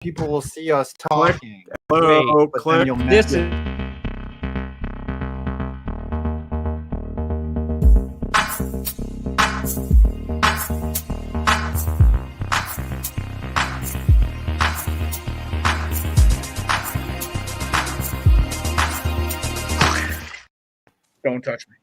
people will see us talking. Hello, But click. then you'll This miss is Don't touch me.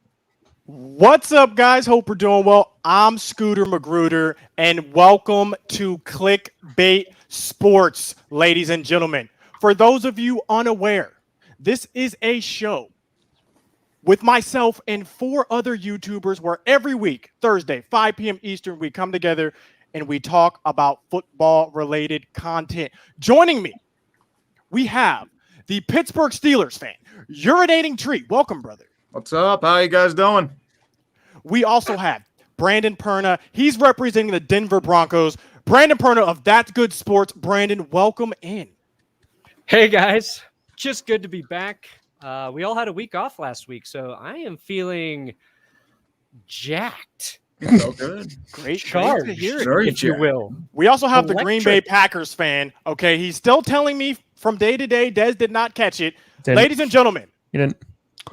What's up, guys? Hope we're doing well. I'm Scooter Magruder, and welcome to Clickbait Sports, ladies and gentlemen. For those of you unaware, this is a show with myself and 4 other YouTubers where every week, Thursday, 5 p.m. Eastern, we come together and we talk about football-related content. Joining me, we have the Pittsburgh Steelers fan, Urinating Tree. Welcome, brother. What's up? How you guys doing? We also have Brandon Perna. He's representing the Denver Broncos. Brandon Perna of That's Good Sports. Brandon, welcome in. Hey guys, just good to be back. We all had a week off last week, so I am feeling jacked, So good. Great charged, to hear it. Very if you jacked. will. We also have the Green Bay Electric. Packers fan. Okay, he's still telling me from day to day, Dez did not catch it. Didn't. Ladies and gentlemen, You didn't.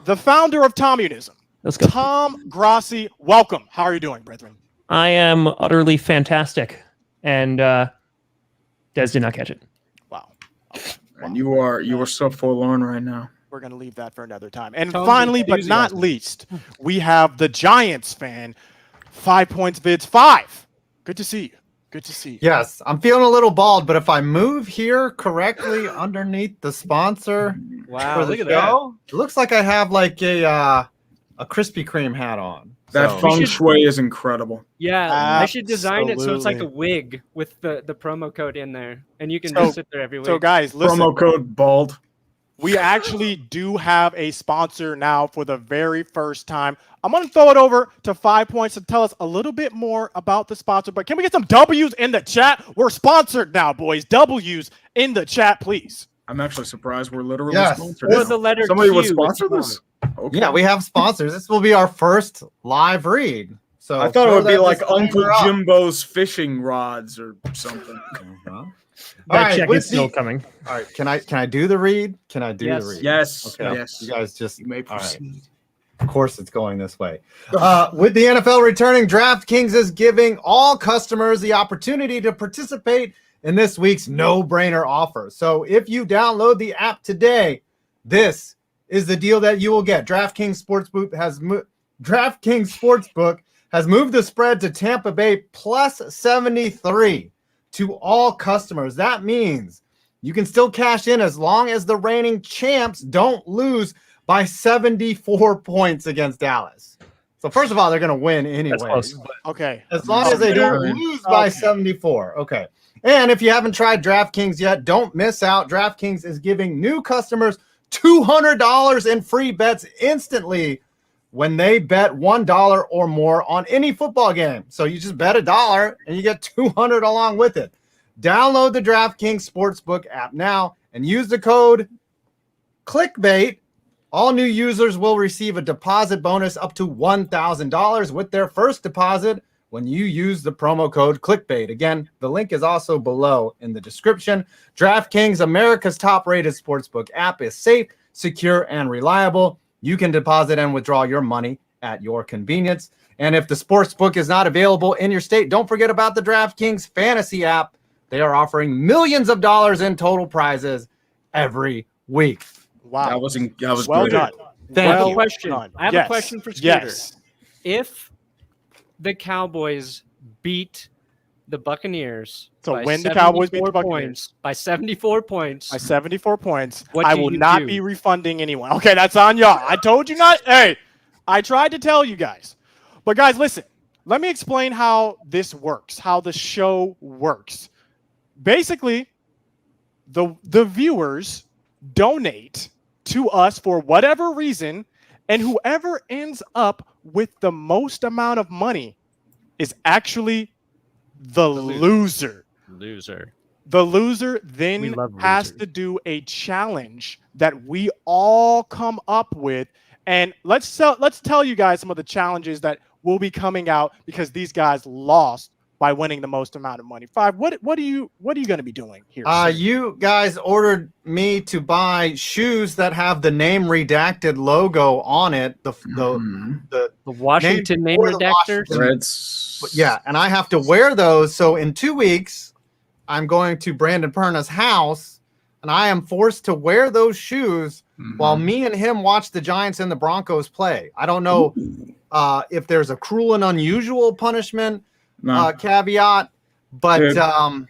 the founder of Communism, Let's go. Tom Grossi. Welcome. How are you doing, brethren? I am utterly fantastic, and Des did not catch it. Wow. And you are so forlorn right now. We're going to leave that for another time. And Tom's finally, but not enthusiasm. least, we have the Giants fan, 5 Points Vids 5. Good to see you. Good to see you. Yes, I'm feeling a little bald, but if I move here correctly underneath the sponsor Wow, for the look at show, it looks like I have like a Krispy Kreme hat on. That So- feng should- shui is incredible. that. Yeah, I should design it so it's like a Absolutely. wig with the promo code in there, and you can So- just sit there every week. So, guys, listen. Promo code BALD. We actually do have a sponsor now for the very first time. I'm going to throw it over to 5 Points to tell us a little bit more about the sponsor. But can we get some W's in the chat? We're sponsored now, boys. W's in the chat, please. I'm actually surprised we're literally Yes. sponsored. Or now. the letter Somebody Q would if sponsor you this? Okay. Yeah, we have sponsors. This will be our first live read. So I thought it throw would be that like disclaimer Uncle up. Jimbo's fishing rods or something. Uh-huh. That All right, check with is still the- coming. All right, can I do the read? Can I do Yes. the read? Yes. Okay. Yes. You guys just You may all right. proceed. Of course, it's going this way. With the NFL returning, DraftKings is giving all customers the opportunity to participate in this week's no-brainer offer. So if you download the app today, this is the deal that you will get. DraftKings Sportsbook has moved the spread to Tampa Bay plus 73 to all customers. That means you can still cash in as long as the reigning champs don't lose by 74 points against Dallas. So first of all, they're going to win anyway. That's close. Okay. As long as they don't lose by 74. Okay. And if you haven't tried DraftKings yet, don't miss out. DraftKings is giving new customers $200 in free bets instantly when they bet $1 or more on any football game. So you just bet $1 and you get $200 along with it. Download the DraftKings Sportsbook app now and use the code CLICKBAIT. All new users will receive a deposit bonus up to $1,000 with their first deposit when you use the promo code CLICKBAIT. Again, the link is also below in the description. DraftKings, America's top-rated sportsbook app, is safe, secure, and reliable. You can deposit and withdraw your money at your convenience. And if the sportsbook is not available in your state, don't forget about the DraftKings Fantasy app. They are offering millions of dollars in total prizes every week. Wow. That was well good. done. I have Well a question. done. I have Yes. a question for Scooter. Yes. If the Cowboys beat the Buccaneers So by when the Cowboys beat the 74 Buccaneers points, by 74 points, by 74 points, What I do will you not do? be refunding anyone. Okay, that's on y'all. I told you not. Hey, I tried to tell you guys. But guys, listen. Let me explain how this works, how the show works. Basically, the viewers donate to us for whatever reason, and whoever ends up with the most amount of money is actually the loser. loser. The loser We then love has losers. to do a challenge that we all come up with. And let's tell you guys some of the challenges that will be coming out because these guys lost by winning the most amount of money. Five, what are you going to be doing here? You guys ordered me to buy shoes that have the name redacted logo on it. The Washington name for the redactors. Washington- Reds. Yeah, and I have to wear those. So in 2 weeks, I'm going to Brandon Perna's house, and I am forced to wear those shoes while me and him watch the Giants and the Broncos play. I don't know if there's a cruel and unusual punishment caveat, but Dude.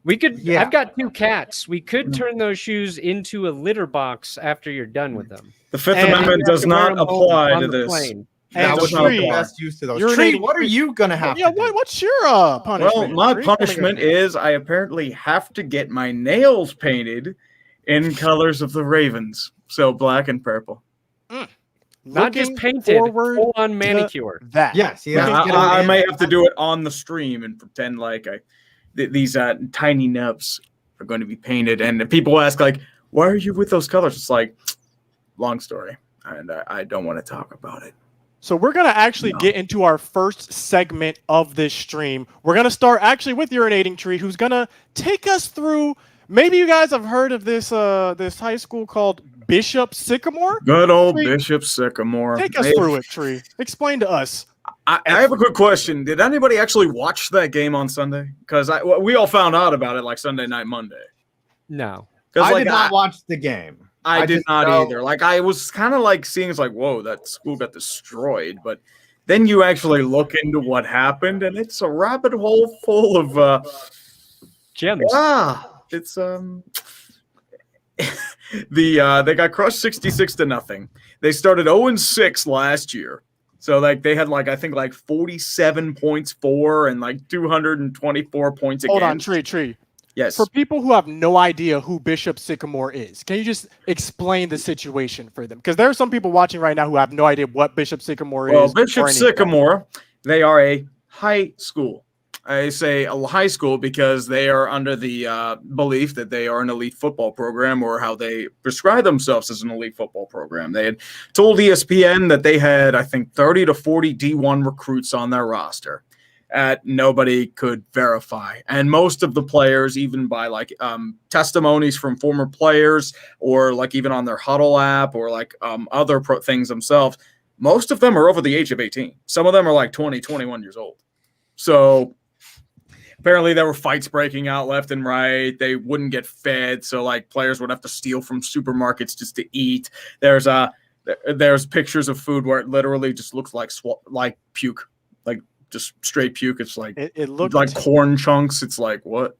We could. Yeah. I've got 2 cats. We could turn those shoes into a litter box after you're done with them. The Fifth And Amendment You have does to wear not them home apply on to the this. plane. that And would Tree, be the best use to those. you're Tree, an- what are you gonna have to do? What's your punishment? Well, my Tree? punishment is I apparently have to get my nails painted in colors of the Ravens, so black and purple. Not just Looking painted, forward full on to manicure. that. Yes, Yeah, yes. get I it may in. have to do it on the stream and pretend like these tiny nubs are going to be painted. And people ask, like, why are you with those colors? It's like, long story, and I don't want to talk about it. So we're going to actually get into our first segment of this stream. We're going to start actually with Urinating Tree, who's going to take us through. Maybe you guys have heard of this this high school called Bishop Sycamore. Good old Tree, Bishop Sycamore. Take us through it, Tree. Explain to us. I have a quick question. Did anybody actually watch that game on Sunday? Because we all found out about it like Sunday night, Monday. No. I did not watch the game. I did just not know- either. Like, I was kind of like seeing, it's like, whoa, that school got destroyed. But then you actually look into what happened, and it's a rabbit hole full of Gems. it's they got crushed 66-0. They started 0-6 last year. So like they had like I think like 47 points for and like 224 points Hold on, against. Tree. Yes. For people who have no idea who Bishop Sycamore is, can you just explain the situation for them? Because there are some people watching right now who have no idea what Bishop Sycamore Well, is. Bishop Sycamore, they are a high school. I say a high school because they are under the belief that they are an elite football program, or how they describe themselves as an elite football program. They had told ESPN that they had, I think, 30 to 40 D1 recruits on their roster. Nobody could verify. And most of the players, even by like testimonies from former players, or like even on their Huddle app, or like other things themselves, most of them are over the age of 18. Some of them are like 20, 21 years old. So apparently there were fights breaking out left and right. They wouldn't get fed, so like players would have to steal from supermarkets just to eat. There's pictures of food where it literally just looks like puke, like just straight puke. It's like it looked like corn chunks. It's like what?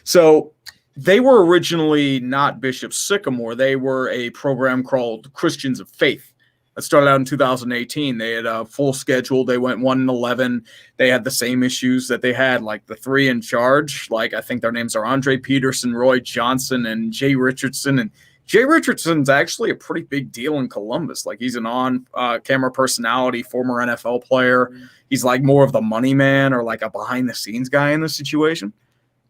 So they were originally not Bishop Sycamore. They were a program called Christians of Faith. It started out in 2018. They had a full schedule. They went 1-11. They had the same issues that they had, like the 3 in charge. Like I think their names are Andre Peterson, Roy Johnson, and Jay Richardson. And Jay Richardson's actually a pretty big deal in Columbus. Like he's an on-camera personality, former NFL player. He's like more of the money man, or like a behind-the-scenes guy in this situation.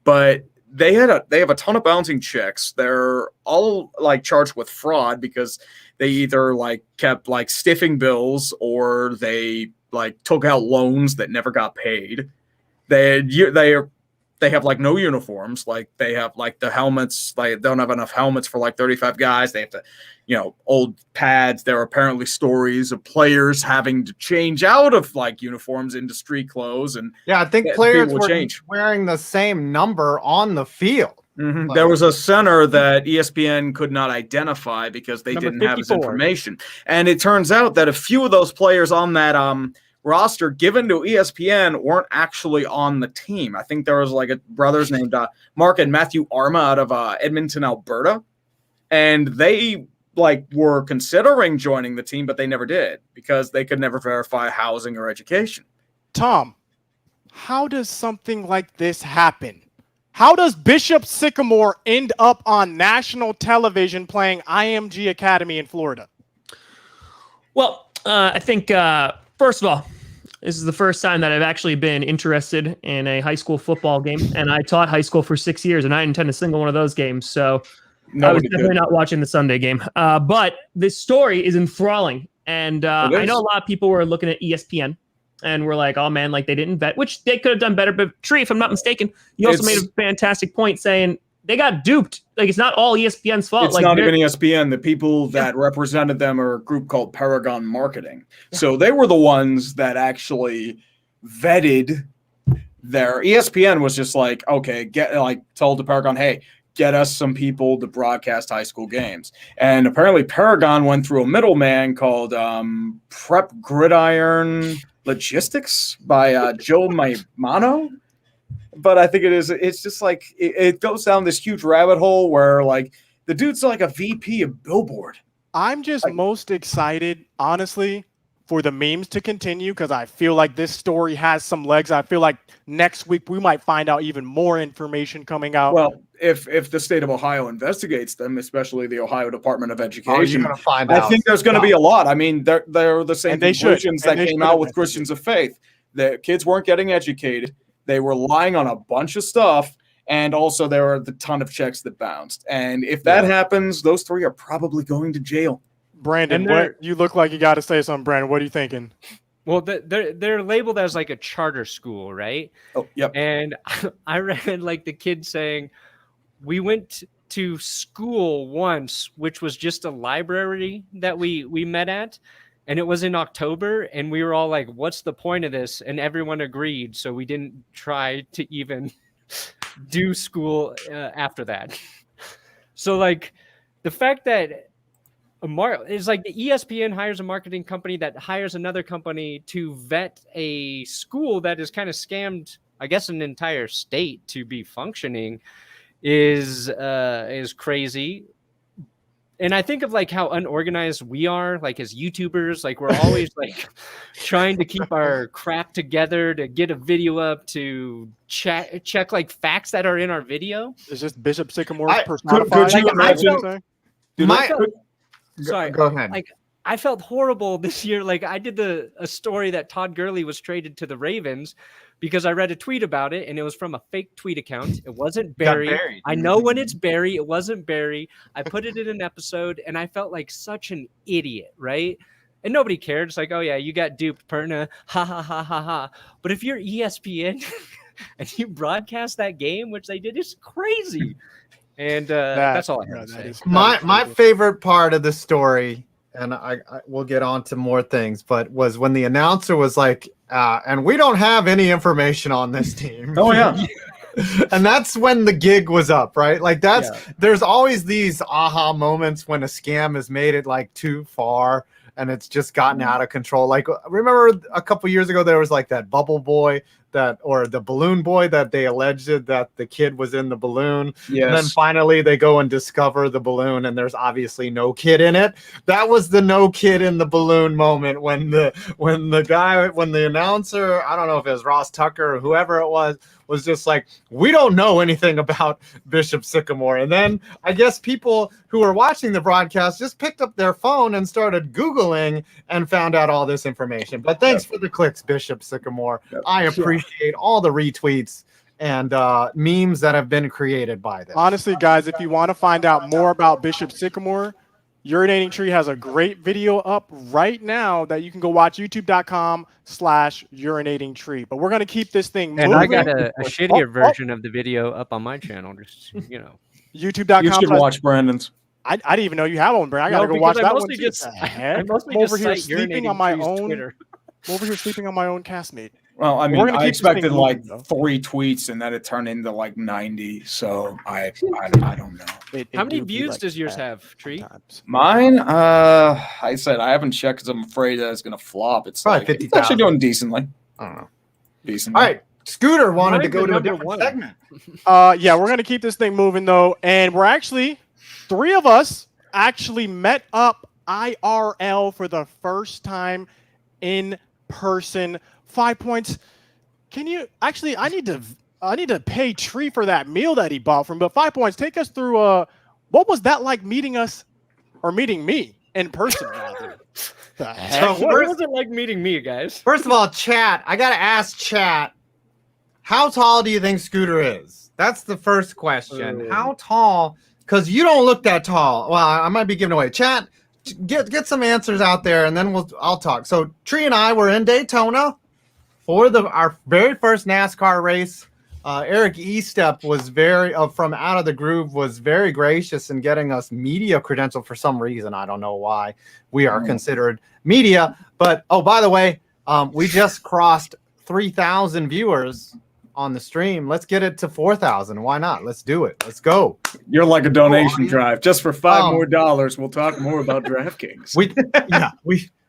But they have a ton of bouncing checks. They're all like charged with fraud because they either like kept like stiffing bills, or they like took out loans that never got paid. They have like no uniforms. Like they have like the helmets. Like don't have enough helmets for like 35 guys. They have to, old pads. There are apparently stories of players having to change out of like uniforms into street clothes. And yeah, I think players were change. wearing the same number on the field. Mm-hmm. There was a center that ESPN could not identify because they didn't have his information. And it turns out that a few of those players on that roster given to ESPN weren't actually on the team. I think there was like a brothers named Mark and Matthew Arma out of Edmonton, Alberta. And they like were considering joining the team, but they never did because they could never verify housing or education. Tom, how does something like this happen? How does Bishop Sycamore end up on national television playing IMG Academy in Florida? Well, I think, first of all, this is the first time that I've actually been interested in a high school football game. And I taught high school for 6 years, and I didn't attend a single one of those games. So I was definitely not watching the Sunday game. But this story is enthralling. And I know a lot of people were looking at ESPN And we're like, oh man, like they didn't vet, which they could have done better. But Tree, if I'm not mistaken, you also made a fantastic point saying they got duped. Like it's not all ESPN's fault. It's like not even ESPN. The people that represented them are a group called Paragon Marketing. So they were the ones that actually vetted their ESPN was just like, okay, told the Paragon, hey, get us some people to broadcast high school games. And apparently Paragon went through a middleman called Prep Gridiron Logistics by Joe Maimano. But I think it's just like it goes down this huge rabbit hole where like the dude's like a VP of Billboard. I'm just most excited, honestly, for the memes to continue because I feel like this story has some legs. I feel like next week we might find out even more information coming out. Well, if the state of Ohio investigates them, especially the Ohio Department of Education, you're gonna find out. I think there's going to be a lot. I mean, they're the same conclusions that came out with Christians of Faith. The kids weren't getting educated. They were lying on a bunch of stuff, and also there were the ton of checks that bounced. And if that happens, those three are probably going to jail. Brandon, what you look like you got to say something, Brandon. What are you thinking? Well, they're labeled as like a charter school, right? Oh, yep. And I read like the kid saying, we went to school once, which was just a library that we met at. And it was in October, and we were all like, what's the point of this? And everyone agreed. So we didn't try to even do school after that. So like the fact that it's like the ESPN hires a marketing company that hires another company to vet a school that is kind of scammed, I guess, an entire state to be functioning is crazy. And I think of like how unorganized we are, like as YouTubers, like we're always like trying to keep our crap together to get a video up to check like facts that are in our video. Is this Bishop Sycamore personified? Could you imagine? Sorry, go ahead. Like I felt horrible this year. Like I did a story that Todd Gurley was traded to the Ravens because I read a tweet about it and it was from a fake tweet account. It wasn't Barry. I know when it's Barry, it wasn't Barry. I put it in an episode and I felt like such an idiot, right? And nobody cared. It's like, oh yeah, you got duped, Perna. Ha ha ha ha ha. But if you're ESPN and you broadcast that game, which they did, it's crazy. And that's all I have to say. My favorite part of the story, and I will get on to more things, but was when the announcer was like, and we don't have any information on this team. Oh, yeah. And that's when the gig was up, right? Like there's always these aha moments when a scam has made it like too far and it's just gotten out of control. Like remember a couple years ago, there was like that bubble boy or the balloon boy that they alleged that the kid was in the balloon. Yes. And then finally they go and discover the balloon and there's obviously no kid in it. That was the no kid in the balloon moment when the announcer, I don't know if it was Ross Tucker or whoever it was just like, we don't know anything about Bishop Sycamore. And then I guess people who were watching the broadcast just picked up their phone and started Googling and found out all this information. But thanks for the clicks, Bishop Sycamore. I appreciate all the retweets and memes that have been created by them. Honestly, guys, if you want to find out more about Bishop Sycamore, Urinating Tree has a great video up right now that you can go watch, youtube.com/urinating tree. But we're going to keep this thing moving. And I got a shittier version of the video up on my channel. Just, youtube.com. You should watch Brandon's. I didn't even know you have one, Brandon. I got to go watch that one too. I mostly I'm over just here cite sleeping on my own. Twitter. I'm over here sleeping on my own castmate. Well, I mean, I expected like moving, 3 tweets and then it turned into like 90. So I don't know. How many views does yours have, Tree? Mine, I said I haven't checked because I'm afraid that it's gonna flop. It's probably like 50,000. It's actually doing decently. I don't know. Decently. All right. Scooter wanted to go to a different segment. Yeah, we're gonna keep this thing moving though, and we're actually 3 of us actually met up IRL for the first time in person. 5 points. Can you actually? I need to pay Tree for that meal that he bought from. But 5 points. Take us through. What was that like meeting us, or meeting me in person? So what was it like meeting me, guys? First of all, chat. I gotta ask chat. How tall do you think Scooter is? That's the first question. How tall? Because you don't look that tall. Well, I might be giving away. Chat. Get some answers out there, and then I'll talk. So Tree and I were in Daytona. for our very first NASCAR race, Eric Estep was from Out of the Groove was very gracious in getting us media credential for some reason. I don't know why we are considered media, but by the way, we just crossed 3,000 viewers on the stream. Let's get it to 4,000. Why not? Let's do it. Let's go. You're like a donation drive. Just for $5 more, we'll talk more about DraftKings.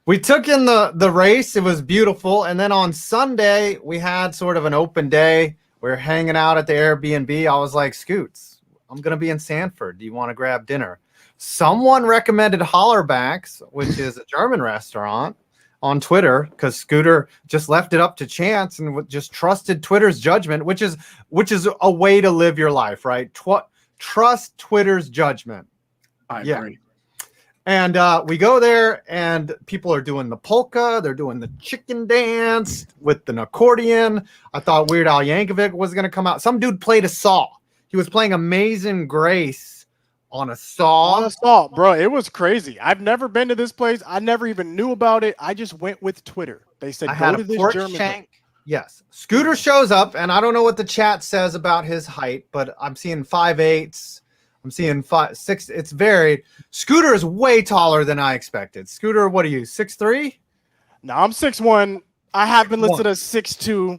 We took in the race. It was beautiful. And then on Sunday, we had sort of an open day. We were hanging out at the Airbnb. I was like, Scoots, I'm going to be in Sanford. Do you want to grab dinner? Someone recommended Hollerbacks, which is a German restaurant, on Twitter, because Scooter just left it up to chance and just trusted Twitter's judgment, which is a way to live your life, right? Trust Twitter's judgment. I agree. And we go there, and people are doing the polka. They're doing the chicken dance with an accordion. I thought Weird Al Yankovic was going to come out. Some dude played a saw. He was playing Amazing Grace on a saw. Bro. It was crazy. I've never been to this place. I never even knew about it. I just went with Twitter. They said, go to this German shank. Yes. Scooter shows up, and I don't know what the chat says about his height, but I'm seeing 5'8". I'm seeing 5'6". It's varied. Scooter is way taller than I expected. Scooter, what are you, 6'3"? No, I'm 6'1". I have been listed as 6'2".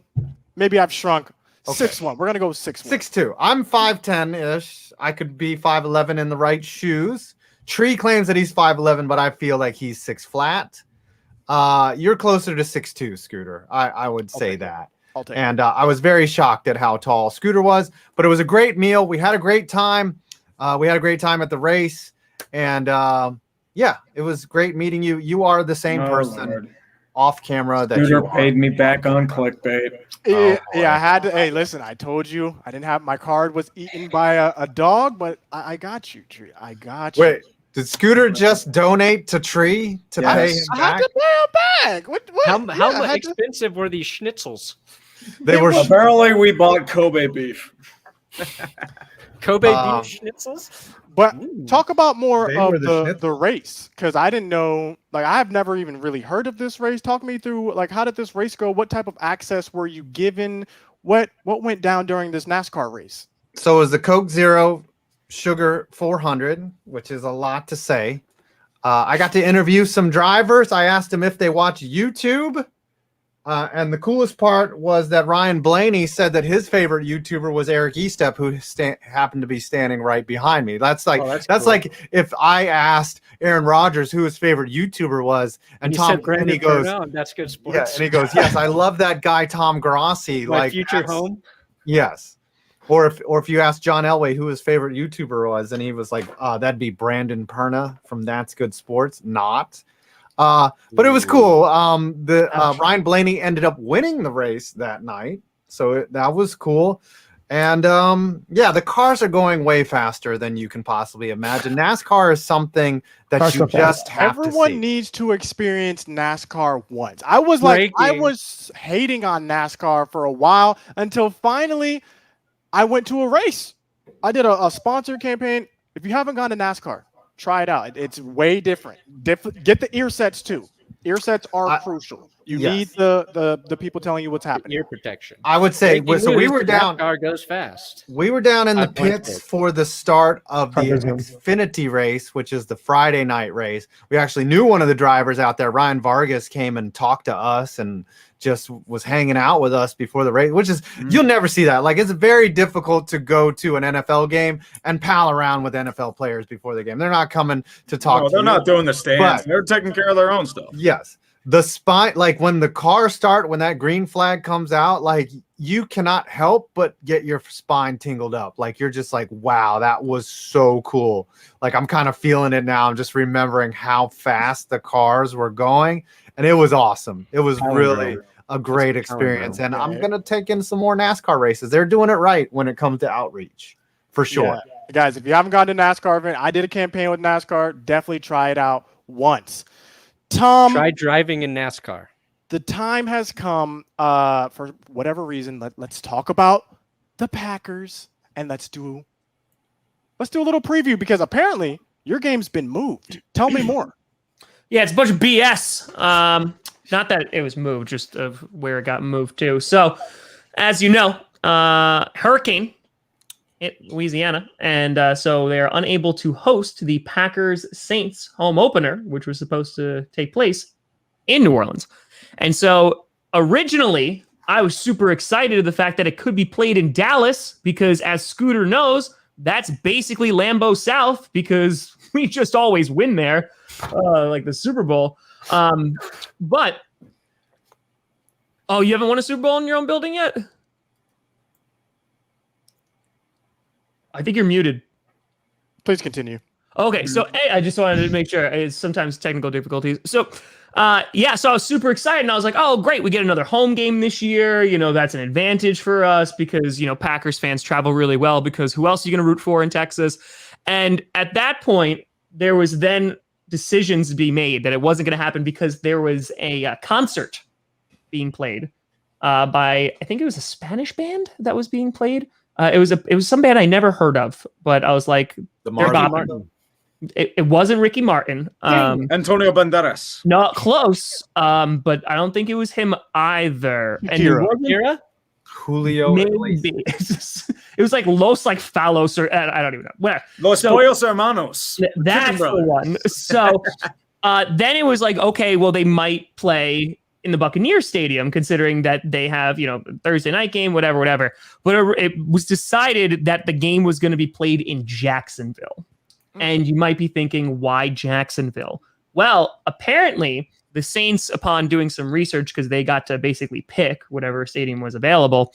Maybe I've shrunk. Okay. 6'1". We're going to go 6'1". 6'2". I'm 5'10"-ish. I could be 5'11" in the right shoes. Tree claims that he's 5'11", but I feel like he's 6 flat. You're closer to 6'2", Scooter. I would say that. I'll take and I was very shocked at how tall Scooter was, but it was a great meal. We had a great time. We had a great time at the race, and it was great meeting you. You are the same person off camera that Scooter you paid me back on Clickbait. Yeah, I had to. Hey, listen, I told you I didn't have my card was eaten by a dog, but I got you, Tree. I got you. Wait, did Scooter just donate to Tree to pay him I back? had to pay him back. What? How expensive were these schnitzels? They were Apparently, we bought Kobe beef. Kobe beef schnitzels? But talk about more They of were the race, because I didn't know. Like, I've never even really heard of this race. Talk me through, like, how did this race go? What type of access were you given? What went down during this NASCAR race? So it was the Coke Zero Sugar 400, which is a lot to say. I got to interview some drivers. I asked them if they watch YouTube. And the coolest part was that Ryan Blaney said that his favorite YouTuber was Eric Estep, who happened to be standing right behind me. That's like cool. like if I asked Aaron Rodgers who his favorite YouTuber was, and Tom, and he goes, "That's good sports." yeah, and he goes, "Yes, I love that guy, Tom Grossi." My like future home. Yes. Or if you asked John Elway who his favorite YouTuber was, and he was like, that'd be Brandon Perna from That's Good Sports. Not. But it was cool. Ryan Blaney ended up winning the race that night. So that was cool. And the cars are going way faster than you can possibly imagine. NASCAR is something that you just have to see. Everyone needs to experience NASCAR once. I was hating on NASCAR for a while until finally I went to a race. I did a sponsor campaign. If you haven't gone to NASCAR, try it out. It's way different. Get the ear sets too. Ear sets are crucial. You need the people telling you what's happening. Ear protection. I would say so. We were down. Car goes fast. We were down in the pits for the start of the Xfinity race, which is the Friday night race. We actually knew one of the drivers out there. Ryan Vargas came and talked to us and just was hanging out with us before the race, which is you'll never see that. Like, it's very difficult to go to an NFL game and pal around with NFL players before the game. They're not coming to talk. No, they're not doing the stands. They're taking care of their own stuff. Yes. The spine, like when the cars start, when that green flag comes out, like you cannot help but get your spine tingled up. Like you're just like, wow, that was so cool. Like I'm kind of feeling it now. I'm just remembering how fast the cars were going, and it was awesome. It was really a great experience, and I'm gonna take in some more NASCAR races. They're doing it right when it comes to outreach, for sure. Yeah. Guys, if you haven't gone to NASCAR event, I did a campaign with NASCAR. Definitely try it out once. Tom, try driving in NASCAR. The time has come, for whatever reason. Let's talk about the Packers, and let's do a little preview, because apparently your game's been moved. Tell me more. Yeah, it's a bunch of BS. Not that it was moved, just of where it got moved to. So, as you know, hurricane hit Louisiana, and so they are unable to host the Packers-Saints home opener, which was supposed to take place in New Orleans. And so originally, I was super excited at the fact that it could be played in Dallas because, as Scooter knows, that's basically Lambeau South because we just always win there, like the Super Bowl. But you haven't won a Super Bowl in your own building yet? I think you're muted. Please continue. Okay, so I just wanted to make sure. It's sometimes technical difficulties. So, so I was super excited, and I was like, oh, great, we get another home game this year. That's an advantage for us because, Packers fans travel really well because who else are you going to root for in Texas? And at that point, there was then decisions to be made that it wasn't going to happen because there was a concert being played by, I think it was a Spanish band that was being played. It was some band I never heard of, but I was like, Martin. It wasn't Ricky Martin. Antonio Banderas. Not close. But I don't think it was him either. And it wasn't Julio. maybe. It was like Los Falos or I don't even know. Where Los Pollos Hermanos. That's the one. So then it was like, okay, well, they might play in the Buccaneers Stadium, considering that they have, Thursday night game, whatever. But it was decided that the game was going to be played in Jacksonville. And you might be thinking, why Jacksonville? Well, apparently the Saints, upon doing some research, because they got to basically pick whatever stadium was available,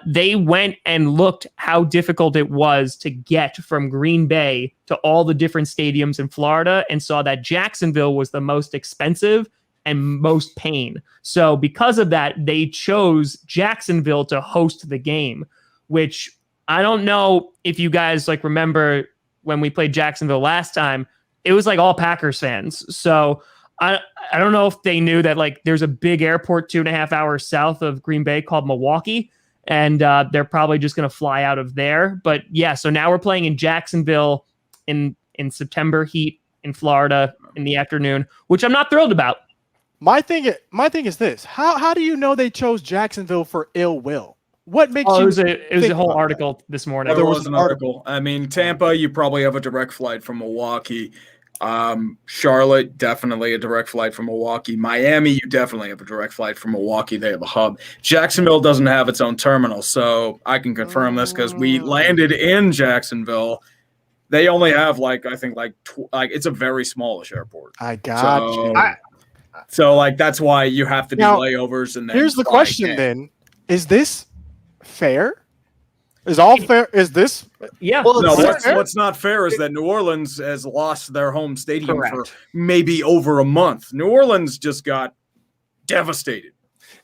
they went and looked how difficult it was to get from Green Bay to all the different stadiums in Florida and saw that Jacksonville was the most expensive and most pain. So because of that, they chose Jacksonville to host the game, which I don't know if you guys remember when we played Jacksonville last time. It was all Packers fans. So I don't know if they knew that there's a big airport 2.5 hours south of Green Bay called Milwaukee, and they're probably just going to fly out of there. But yeah, so now we're playing in Jacksonville in September heat in Florida in the afternoon, which I'm not thrilled about. My thing is this: how do you know they chose Jacksonville for ill will? What makes you? It was a whole article this morning. There was an article. I mean, Tampa, you probably have a direct flight from Milwaukee. Charlotte, definitely a direct flight from Milwaukee. Miami, you definitely have a direct flight from Milwaukee. They have a hub. Jacksonville doesn't have its own terminal, so I can confirm this because we landed in Jacksonville. They only have it's a very smallish airport. I got you. So that's why you have to do layovers. And then here's the question: then, is this fair? Is all fair? Is this? Yeah. Well, no. What's not fair is that New Orleans has lost their home stadium for maybe over a month. New Orleans just got devastated.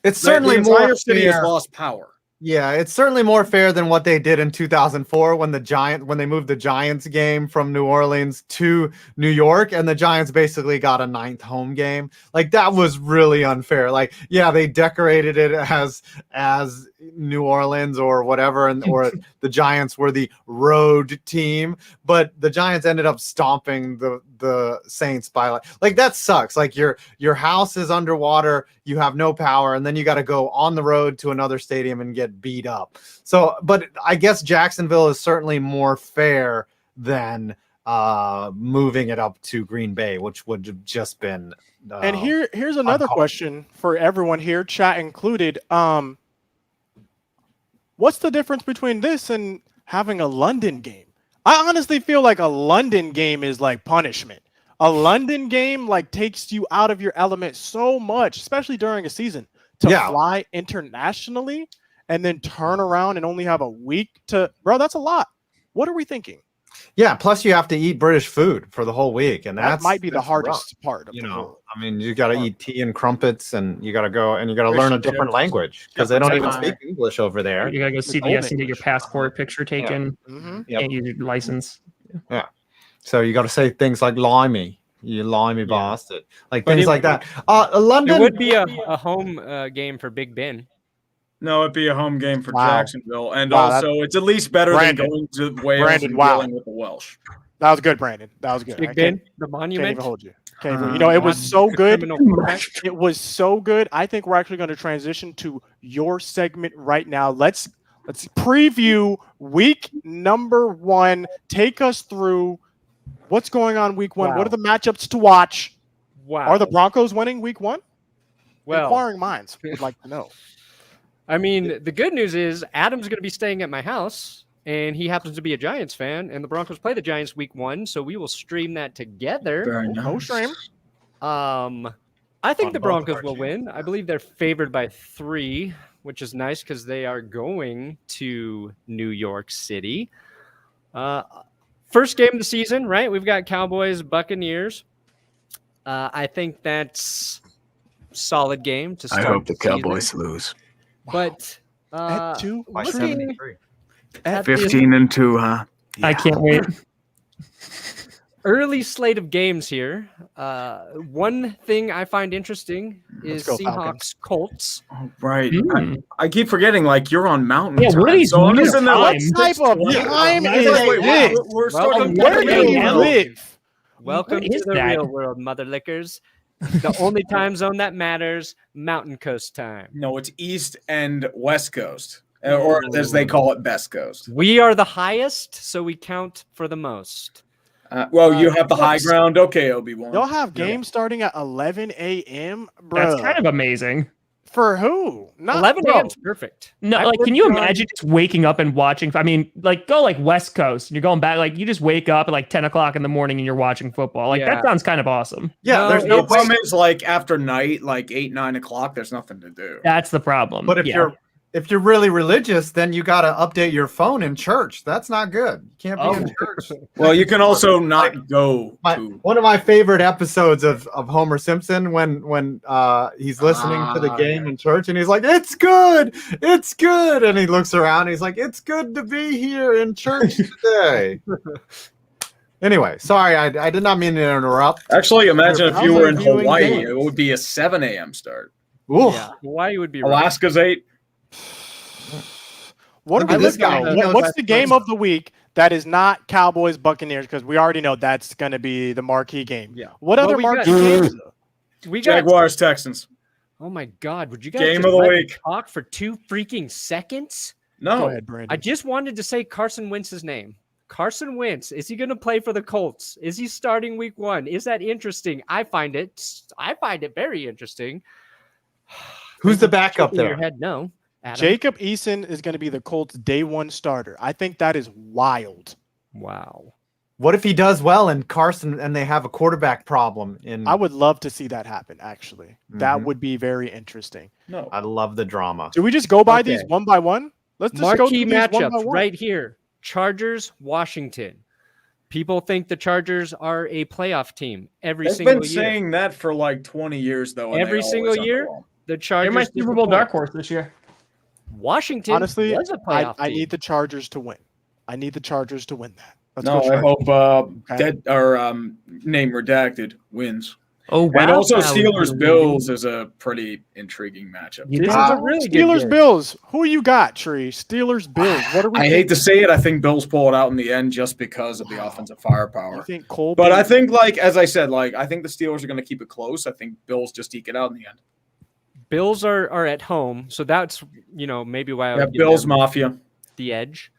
It's certainly the entire city has lost power. Yeah, it's certainly more fair than what they did in 2004 when they moved the Giants game from New Orleans to New York, and the Giants basically got a 9th home game. That was really unfair. They decorated it as New Orleans or whatever, or the Giants were the road team, but the Giants ended up stomping the Saints by that sucks. Your house is underwater, you have no power, and then you got to go on the road to another stadium and get beat up. So, but I guess Jacksonville is certainly more fair than moving it up to Green Bay, which would have just been. And here's another question for everyone here, chat included. What's the difference between this and having a London game? I honestly feel like a London game is like punishment. A London game takes you out of your element so much, especially during a season, to fly internationally and then turn around and only have a week to. Bro, that's a lot. What are we thinking? Yeah, plus you have to eat British food for the whole week, and that might be the hardest part. Of I mean, you got to eat tea and crumpets, and you got to go and you got to learn a different language because they don't even speak English over there. You got to go CVS and get your passport picture taken and your license. Yeah, so you got to say things like "limey," you limey bastard, things like that. London it would be a home game for Big Ben. No, it'd be a home game for Jacksonville, and also it's at least better than going to Wales and dealing with the Welsh. That was good, Brandon. That was good. Big Ben, the monument. Can't even hold you. Okay, you know, it was so good. Criminal quarterback. It was so good. I think we're actually going to transition to your segment right now. Let's preview week number 1. Take us through what's going on week 1. Wow. What are the matchups to watch? Wow. Are the Broncos winning week 1? Well, Inquiring minds would like to know. I mean, the good news is Adam's going to be staying at my house, and he happens to be a Giants fan, and the Broncos play the Giants week 1, so we will stream that together. Very No nice. stream. I think On the both of Broncos our will win. I believe they're favored by 3, which is nice because they are going to New York City. First game of the season, right? We've got Cowboys, Buccaneers. I think that's solid game to start. I hope the season. Cowboys lose. But At 2 By looking 73. at the 15-2, huh? I can't wait. early slate of games here. One thing I find interesting is go, Seahawks Falcons. Colts. Oh, right. Hmm. I keep forgetting, like, you're on mountain Yeah, time. what are these so I'm weird just in there, like, times? What type of time is Wait, this? we're starting Welcome Where to do the you real world. live? Welcome What to is the that? real world, mother lickers. The only time zone that matters, Mountain Coast time. No, it's East and West Coast, or as they call it, Best Coast. We are the highest, so we count for the most. You have the high yes. ground. Okay, Obi-Wan. Y'all have games starting at 11 a.m., bro. That's kind of amazing. For who? Not 11 bro. a.m. is perfect. No, I like, can worked you on- imagine just waking up and watching? I mean, like, go like West Coast, and you're going back. Like, you just wake up at like 10 o'clock in the morning, and you're watching football. Like, Yeah. that sounds kind of awesome. Yeah, No, there's The no problem is, like, after night, like 8, 9 o'clock, there's nothing to do. That's the problem. But if you're really religious, then you got to update your phone in church. That's not good. You can't be in church. Well, you can also not go to. One of my favorite episodes of Homer Simpson when he's listening to the game in church and he's like, "It's good, it's good," and he looks around. And he's like, "It's good to be here in church today." Anyway, sorry, I did not mean to interrupt. Actually, imagine if How's you were in it viewing Hawaii, games? it would be a 7 a.m. start. Oof. Yeah, Hawaii would be right. Alaska's 8. What Look are at we this looking guy. at? He knows What's that's the game of the week that is not Cowboys Buccaneers? Because we already know that's going to be the marquee game. Yeah. What Well, other we marquee got- games? We got. Jaguars, Texans. Oh my God! Would you guys Game just of the let me week. talk for 2 freaking seconds? No. Go ahead, Brandon. I just wanted to say Carson Wentz's name. Carson Wentz. Is he going to play for the Colts? Is he starting week 1? Is that interesting? I find it very interesting. Who's the backup In your there? head, no. Adam. Jacob Eason is going to be the Colts' day 1 starter. I think that is wild. Wow. What if he does well and Carson and they have a quarterback problem? I would love to see that happen, actually. That Mhm. would be very interesting. No. I love the drama. Do we just go by these Okay. one by one? Let's just go Marquee through these one by matchups one. right here. Chargers, Washington. People think the Chargers are a playoff team every They've single been year. saying that for like 20 years, though. and Every they single always year? underwhelm. The They're Chargers. my Super Bowl disappoint. dark horse this year. Washington Honestly, was a playoff I team. need the Chargers to win. I need the Chargers to win that. Let's No, go I Chargers. hope Okay. dead or name redacted wins. Oh, wow. And also that would be Steelers Bills is a pretty intriguing matchup. You This think? is a really good Steelers game. Bills. Who you got, Tree? Steelers Bills. What are we? I hate to say it, I think Bills pull it out in the end just because of the offensive You firepower. think Cole? But I Beasley- think, like as I said, like I think the Steelers are going to keep it close. I think Bills just eke it out in the end. Bills are at home, so that's maybe why I Yeah, would give Bills them Mafia. the edge.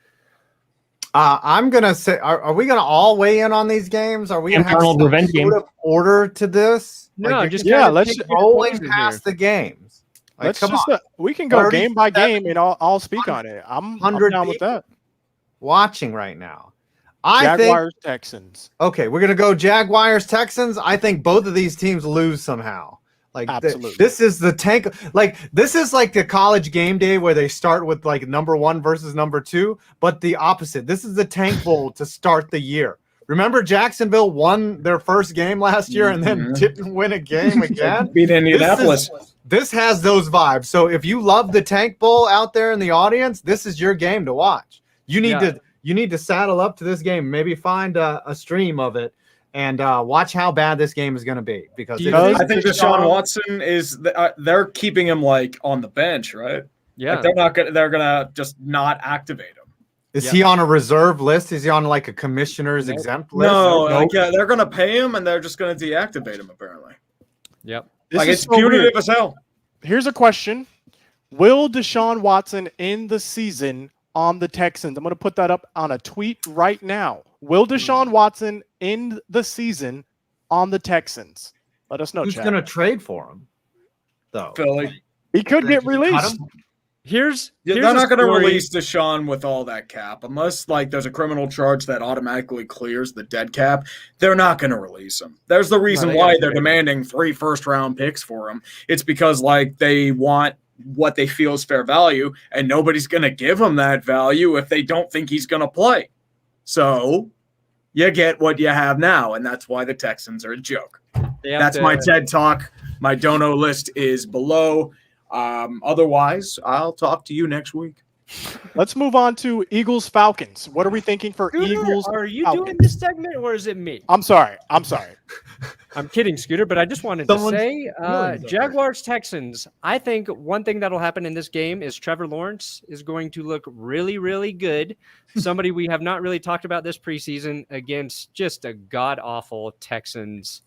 I'm gonna say, are we gonna all weigh in on these games? Are we Sam gonna have Darnold some revenge game. sort of order to this? No, Like, just Yeah, kinda let's pick just your rolling poison past here. the games. Like, let's come just on, we can go game by 37 game and I'll speak on it. I'm 100 down with that. watching right now. I Jaguars Texans. think okay, we're gonna go Jaguars Texans. I think both of these teams lose somehow. Like Absolutely. this is the tank. Like this is like the college game day where they start with like number 1 versus number 2, but the opposite. This is the tank bowl to start the year. Remember Jacksonville won their first game last year and then Mhm. didn't win a game again. Beat Indianapolis. This has those vibes. So if you love the tank bowl out there in the audience, this is your game to watch. You need to saddle up to this game. Maybe find a stream of it and watch how bad this game is going to be because it Because- is- I think Deshaun Watson is. They're keeping him like on the bench, right? Yeah. Like they're not gonna. They're gonna just not activate him. Is he on a reserve list? Is he on like a commissioner's exempt list? No, like, yeah, they're going to pay him and they're just going to deactivate him, apparently. Yep. Like, it's punitive as hell. Here's a question. Will Deshaun Watson end the season on the Texans? I'm going to put that up on a tweet right now. Will Deshaun Watson end the season on the Texans? Let us know, Who's chat. going to trade for him, though? Philly. He could get released. Here's They're not going to release Deshaun with all that cap unless like there's a criminal charge that automatically clears the dead cap. They're not going to release him. There's the reason why they're demanding 3 first-round picks for him. It's because like they want what they feel is fair value, and nobody's going to give him that value if they don't think he's going to play. So you get what you have now, and that's why the Texans are a joke. That's my TED Talk. My dono list is below. Otherwise, I'll talk to you next week. Let's move on to Eagles Falcons. What are we thinking for Scooter, Eagles? are you Falcons? doing this segment or is it me? I'm sorry. I'm kidding, Scooter, but I just wanted to say Jaguars Texans. I think one thing that'll happen in this game is Trevor Lawrence is going to look really, really good. Somebody we have not really talked about this preseason against just a god awful Texans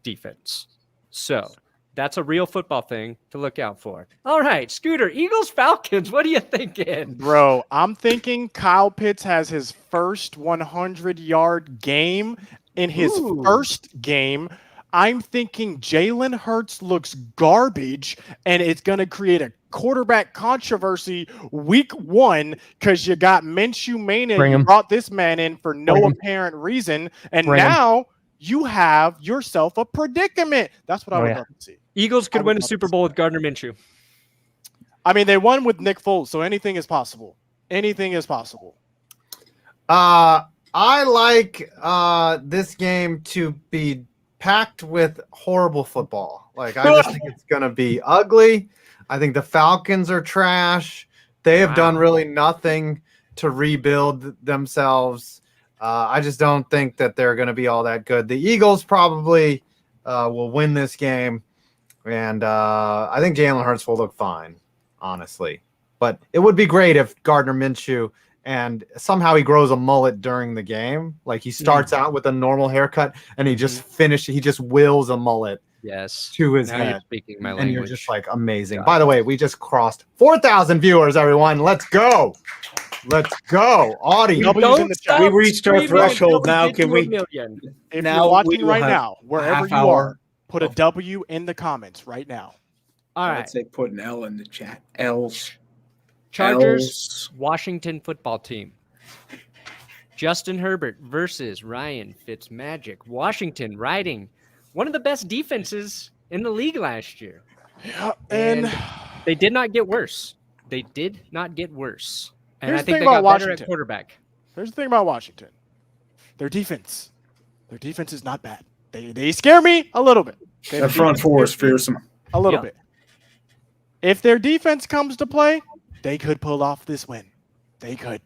defense. So that's a real football thing to look out for. All right, Scooter, Eagles Falcons. What are you thinking? Bro, I'm thinking Kyle Pitts has his first 100-yard game in his first game. I'm thinking Jalen Hurts looks garbage, and it's going to create a quarterback controversy week 1 because you got Minshew Mania. You brought this man in for no apparent reason, and now you have yourself a predicament. That's what I would love to see. Eagles could win a Super Bowl with Gardner Minshew. I mean, they won with Nick Foles, so anything is possible. Anything is possible. I like this game to be packed with horrible football. Like, I just think it's going to be ugly. I think the Falcons are trash. They have done really nothing to rebuild themselves. I just don't think that they're going to be all that good. The Eagles probably will win this game, and I think Jalen Hurts will look fine, honestly. But it would be great if Gardner Minshew and somehow he grows a mullet during the game. Like he starts out with a normal haircut and he just he just wills a mullet to his head. You're speaking my language. And you're just like amazing. By the way, we just crossed 4,000 viewers, everyone. Let's go. Let's go. Audience. We reached our threshold now. Can we? If you're watching right now, wherever you are, put a W in the comments right now. All right. I'd say put an L in the chat. L's. Chargers, Washington football team. Justin Herbert versus Ryan Fitzmagic. Washington riding one of the best defenses in the league last year. Yeah, and they did not get worse. They did not get worse. And Here's I think the they thing got about better Washington. at quarterback. Here's the thing about Washington. Their defense is not bad. They scare me a little bit. Their front four is fearsome. A little bit. If their defense comes to play, they could pull off this win. They could.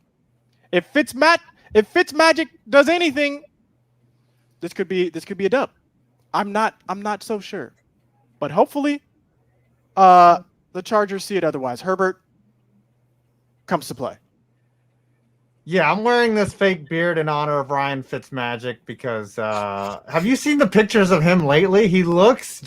If Fitzmagic does anything, this could be a dub. I'm not so sure. But hopefully the Chargers see it otherwise. Herbert comes to play. Yeah, I'm wearing this fake beard in honor of Ryan Fitzmagic because have you seen the pictures of him lately? He looks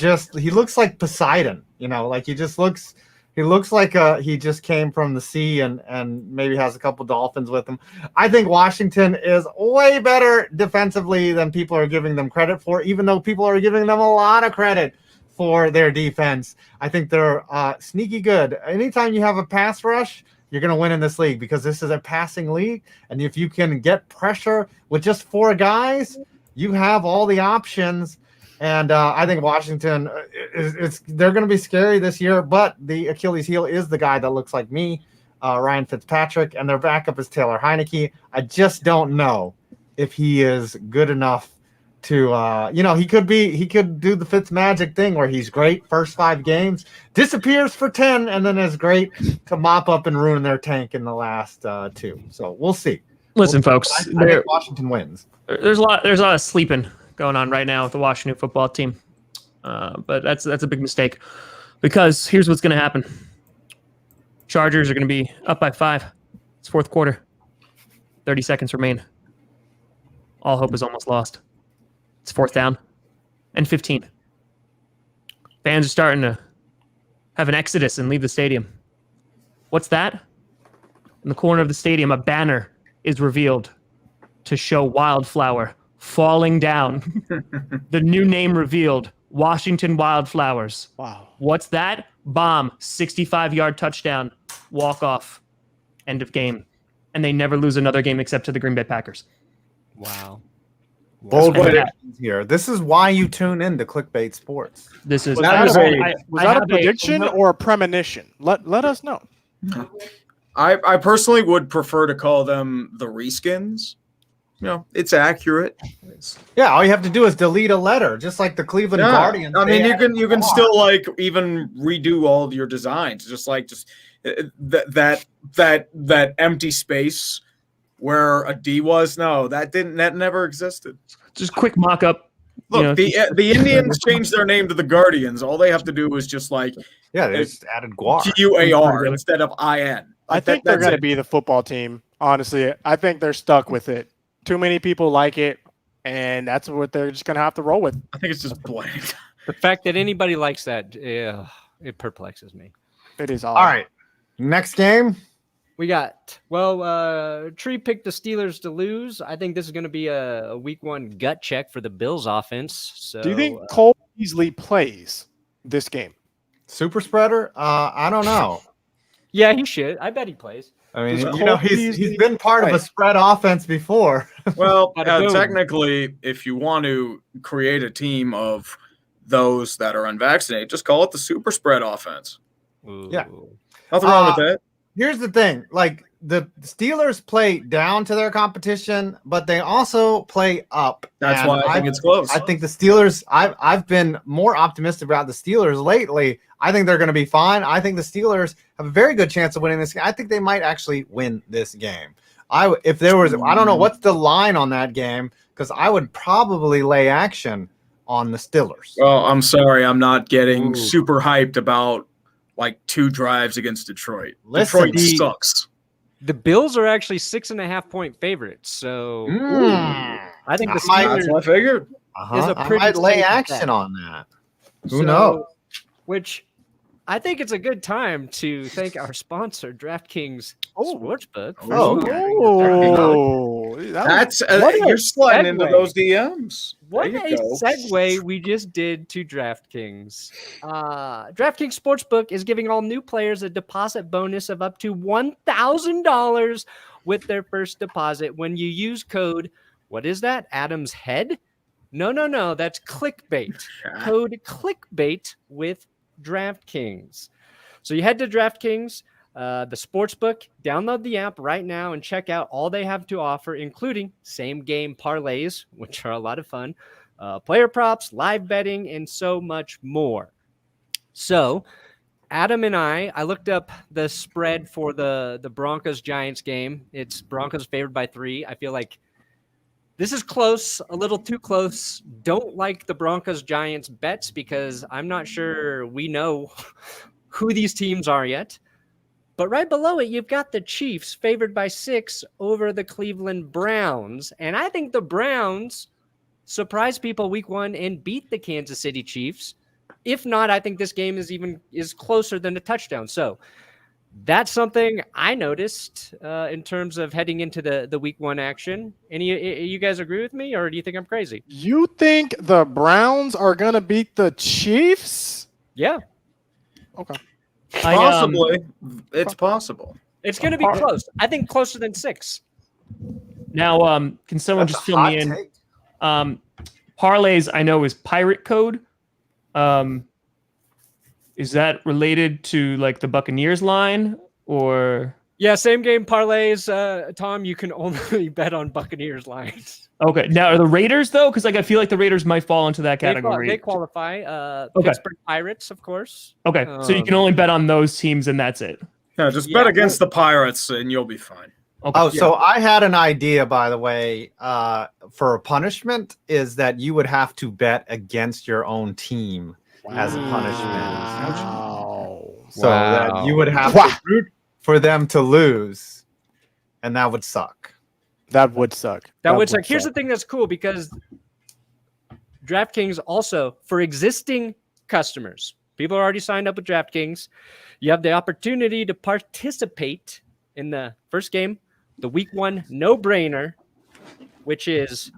like Poseidon, like he looks like he just came from the sea and maybe has a couple dolphins with him. I think Washington is way better defensively than people are giving them credit for, even though people are giving them a lot of credit for their defense. I think they're sneaky good. Anytime you have a pass rush, you're going to win in this league because this is a passing league. And if you can get pressure with just 4 guys, you have all the options. And I think Washington, they're going to be scary this year. But the Achilles heel is the guy that looks like me, Ryan Fitzpatrick. And their backup is Taylor Heineke. I just don't know if he is good enough to, he could do the Fitzmagic thing where he's great first 5 games, disappears for 10, and then is great to mop up and ruin their tank in the last 2. So we'll see. Listen, folks, I think Washington wins. There's a lot of sleeping going on right now with the Washington football team, but that's a big mistake because here's what's going to happen: Chargers are going to be up by 5. It's fourth quarter. 30 seconds remain. All hope is almost lost. It's 4th down and 15. Fans are starting to have an exodus and leave the stadium. What's that? In the corner of the stadium, a banner is revealed to show Wildflower falling down. The new name revealed, Washington Wildflowers. Wow. What's that? Bomb, 65-yard touchdown, walk-off, end of game. And they never lose another game except to the Green Bay Packers. Wow. Bold That's predictions here. This is why you tune in to Clickbait Sports. This is Was that a have prediction or a premonition? Let us know. I personally would prefer to call them the reskins. You know, it's accurate. Yeah, all you have to do is delete a letter, just like the Cleveland Guardians. I mean, you can still like even redo all of your designs, just that empty space where a D was. No, that never existed. just quick mock-up. Look, the Indians changed their name to the Guardians. All they have to do is just like Yeah, they just added Guar. GUAR instead of IN. I think they're going to be the football team. Honestly, I think they're stuck with it. Too many people like it, and that's what they're just going to have to roll with. I think it's just blank. The fact that anybody likes that, it perplexes me. It is odd. All right, next game. We got, Tree picked the Steelers to lose. I think this is going to be a week 1 gut check for the Bills offense. So, Do you think Cole Beasley plays this game? Super spreader? I don't know. Yeah, he should. I bet he plays. I mean, Does you know, Cole he's Beasley been part of a spread offense before. Well, Bada boom. technically, if you want to create a team of those that are unvaccinated, just call it the super spread offense. Ooh. Yeah. Nothing wrong with that. Here's the thing, like the Steelers play down to their competition, but they also play up. That's And why I think it's close. I think the Steelers, I've been more optimistic about the Steelers lately. I think they're going to be fine. I think the Steelers have a very good chance of winning this game. I think they might actually win this game. If there was, I don't know what's the line on that game, because I would probably lay action on the Steelers. Well, I'm sorry, I'm not getting Ooh. super hyped about like 2 drives against Detroit. Listen, Detroit sucks. The Bills are actually 6.5-point favorites. So I think the I might- Steelers That's what I figured. is a I pretty might lay safe action bet. on that. Who So, knows? Which I think it's a good time to thank our sponsor, DraftKings Sportsbook. for Oh, sponsoring. Oh, That's what a you're sliding into segue. those DMs. What There a you go. segue we just did to DraftKings. DraftKings Sportsbook is giving all new players a deposit bonus of up to $1,000 with their first deposit when you use code, what is that, Adam's Head? No, that's Clickbait. Code Clickbait with DraftKings. So you head to DraftKings, the Sportsbook, download the app right now and check out all they have to offer, including same game parlays, which are a lot of fun, player props, live betting, and so much more. So Adam and I looked up the spread for the Broncos Giants game. It's Broncos favored by 3. I feel like this is close, a little too close. Don't like the Broncos Giants bets because I'm not sure we know who these teams are yet. But right below it, you've got the Chiefs favored by 6 over the Cleveland Browns. And I think the Browns surprised people week 1 and beat the Kansas City Chiefs. If not, I think this game is closer than a touchdown. So that's something I noticed in terms of heading into the week 1 action. You guys agree with me, or do you think I'm crazy? You think the Browns are going to beat the Chiefs? Yeah, Okay. Possibly. It's possible. it's going to be close. I think closer than 6. Now, can someone That's just a fill me hot in? take. Parlays, I know, is pirate code. Is that related to like the Buccaneers line or? Yeah, same game parlays. Tom, you can only bet on Buccaneers lines. Okay. Now, are the Raiders though? Because like I feel like the Raiders might fall into that category. They qualify. Okay. Pittsburgh Pirates, of course. Okay, so you can only bet on those teams, and that's it. Yeah, just bet against the Pirates and you'll be fine. Okay. Oh, so I had an idea, by the way, for a punishment is that you would have to bet against your own team as a punishment. Wow. So that you would have to root for them to lose, and that would suck. That would suck. That would suck. Here's the thing that's cool, because DraftKings also, for existing customers, people are already signed up with DraftKings, you have the opportunity to participate in the first game, the week 1 no-brainer, which is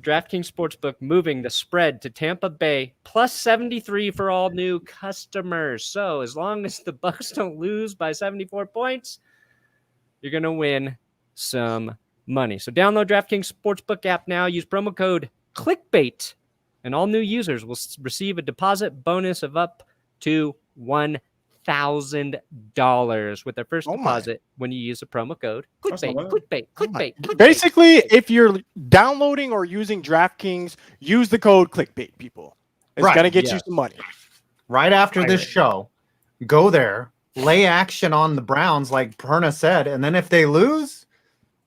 DraftKings Sportsbook moving the spread to Tampa Bay plus 73 for all new customers. So as long as the Bucs don't lose by 74 points, you're going to win some money. So download DraftKings Sportsbook app now. Use promo code ClickBait, and all new users will receive a deposit bonus of up to $1,000 with their first deposit when you use the promo code clickbait. Basically, if you're downloading or using DraftKings, use the code clickbait, people. It's going to get you some money. Right after this show, go there, lay action on the Browns like Perna said, and then if they lose,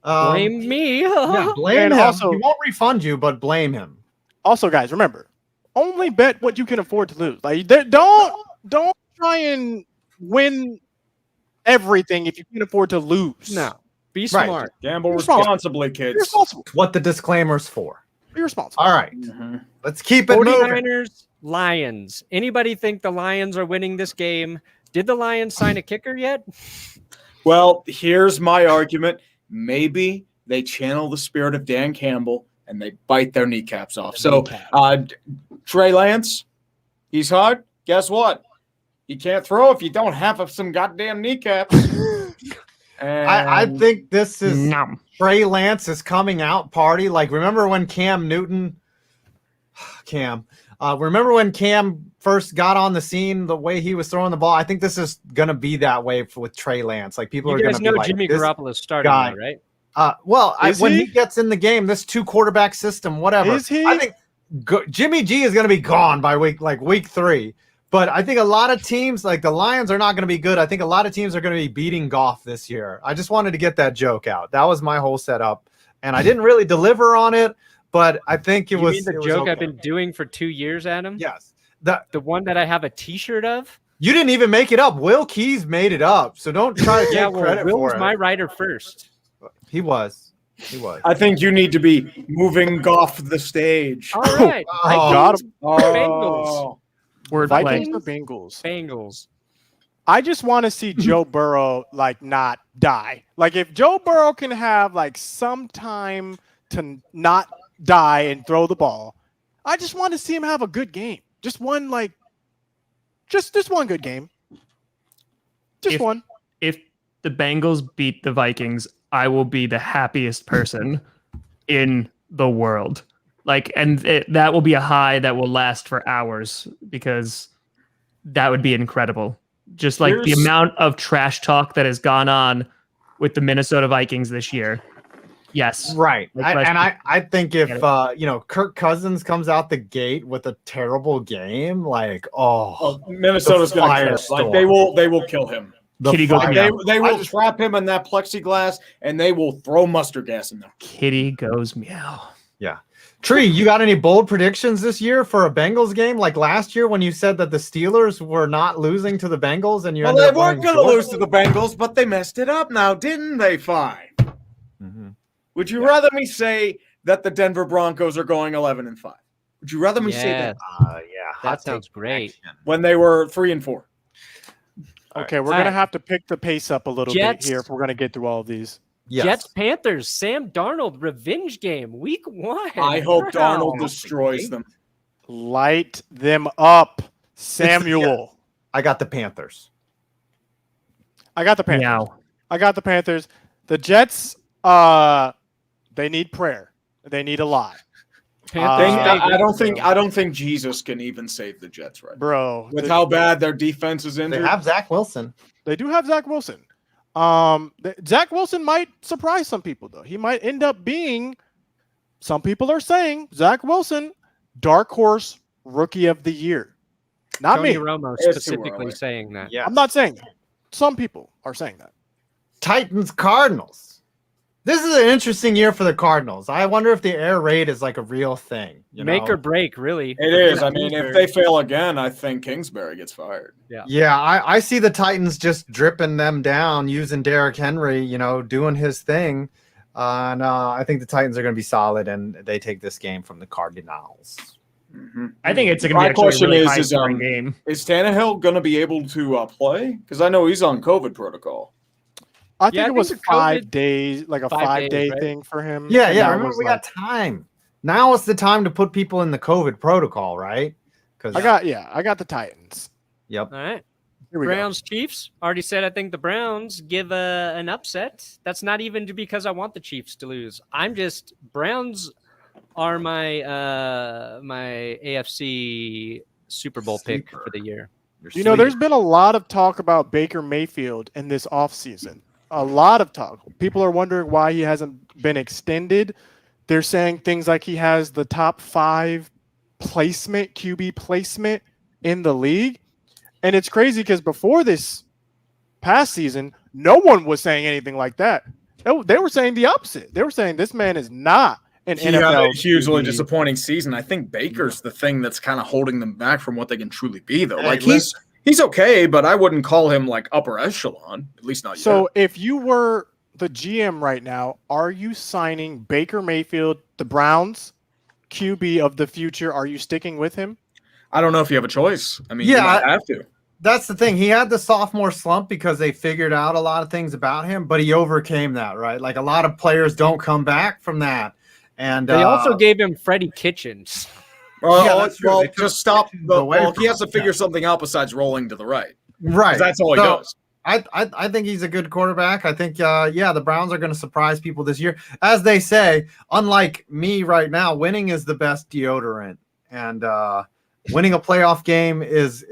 blame me. Blame him. Also, he won't refund you, but blame him. Also, guys, remember, only bet what you can afford to lose. Like, don't try and win everything if you can afford to lose. No, be smart. Gamble responsibly, kids. Be responsible. What the disclaimer's for. Be responsible. All right. Let's keep it 49ers, moving. Lions. Anybody think the Lions are winning this game? Did the Lions sign a kicker yet? Well, here's my argument. Maybe they channel the spirit of Dan Campbell and they bite their kneecaps off. So Trey Lance, he's hard. Guess what? You can't throw if you don't have some goddamn kneecaps. I think this is Trey Lance's coming out party. Like, remember when remember when Cam first got on the scene, the way he was throwing the ball? I think this is going to be that way with Trey Lance. Like, people are going to be like, Jimmy Garoppolo's starting now, right? When he gets in the game, this 2-quarterback system, whatever. Is he? I think Jimmy G is going to be gone by week 3. But I think a lot of teams, like the Lions, are not going to be good. I think a lot of teams are going to be beating Goff this year. I just wanted to get that joke out. That was my whole setup. And I didn't really deliver on it, but I think it was the joke I've been doing for 2 years, Adam? Yes. The one that I have a T-shirt of? You didn't even make it up. Will Keys made it up. So don't try to take credit Will for was it. my writer first. He was. I think you need to be moving Goff the stage. All right. Got him. Bengals. Vikings or Bengals? Bengals. I just want to see Joe Burrow not die. Like, if Joe Burrow can have some time to not die and throw the ball, I just want to see him have a good game. Just one just one good game. Just one. If the Bengals beat the Vikings, I will be the happiest person in the world. That will be a high that will last for hours, because that would be incredible. Just the amount of trash talk that has gone on with the Minnesota Vikings this year. Yes. Right. I think if Kirk Cousins comes out the gate with a terrible game, Minnesota's going to they will kill him. Kitty goes meow. They will trap him in that plexiglass and they will throw mustard gas in there. Kitty goes meow. Yeah. Tree, you got any bold predictions this year for a Bengals game? Like last year when you said that the Steelers were not losing to the Bengals, and they weren't going to lose to the Bengals, but they messed it up now, didn't they? Fine. Mm-hmm. Would you rather me say that the Denver Broncos are going 11-5? Would you rather me say that? That sounds great. When they were 3-4. Okay, we're going to have to pick the pace up a little bit here if we're going to get through all of these. Yes. Jets, Panthers, Sam Darnold, revenge game, week 1. I hope Darnold destroys them. Light them up, Samuel. I got the Panthers. I got the Panthers. Meow. I got the Panthers. The Jets, they need prayer. They need a lot. I don't think Jesus can even save the Jets right, bro. With how bad their defense is injured. They have Zach Wilson. They do have Zach Wilson. Zach Wilson might surprise some people, though. He might end up being, some people are saying, Zach Wilson, dark horse rookie of the year. Not Tony me. Romo specifically saying that. Yeah. I'm not saying that. Some people are saying that. Titans, Cardinals. This is an interesting year for the Cardinals. I wonder if the air raid is like a real thing. Make or break, really. It is. I mean, if they fail again, I think Kingsbury gets fired. Yeah. I see the Titans just dripping them down, using Derrick Henry, doing his thing. I think the Titans are going to be solid, and they take this game from the Cardinals. Mm-hmm. I think it's going to My be actually question a really is, high-scoring game. Is Tannehill going to be able to play? Because I know he's on COVID protocol. I think it was the 5 days, like a 5-day right? thing for him. Yeah, And yeah. that Remember, was we like- got time. Now is the time to put people in the COVID protocol, right? Because I got the Titans. Yep. All right. Here we Browns Chiefs. Already said I think the Browns give an upset. That's not even because I want the Chiefs to lose. I'm just Browns are my my AFC Super Bowl pick for the year. You know, there's been a lot of talk about Baker Mayfield in this offseason. A lot of talk. People are wondering why he hasn't been extended. They're saying things like he has the top 5 QB placement in the league. And it's crazy because before this past season, no one was saying anything like that. They were saying the opposite. They were saying this man is not an He NFL had a hugely QB. disappointing season. I think Baker's the thing that's kind of holding them back from what they can truly be, though. Hey, Like he's okay, but I wouldn't call him like upper echelon, at least not yet. So if you were the GM right now, are you signing Baker Mayfield, the Browns QB of the future? Are you sticking with him? I don't know if you have a choice. I mean, Yeah, you might have to. That's the thing. He had the sophomore slump because they figured out a lot of things about him, but he overcame that, right? Like a lot of players don't come back from that. And They also gave him Freddie Kitchens. Well, Yeah, that's true. well They took just stop. away Well, from he has to him. figure something out besides rolling to the right. right. 'Cause that's all he So, does. I think he's a good quarterback. I think, the Browns are going to surprise people this year. As they say, unlike me right now, winning is the best deodorant. And winning a playoff game is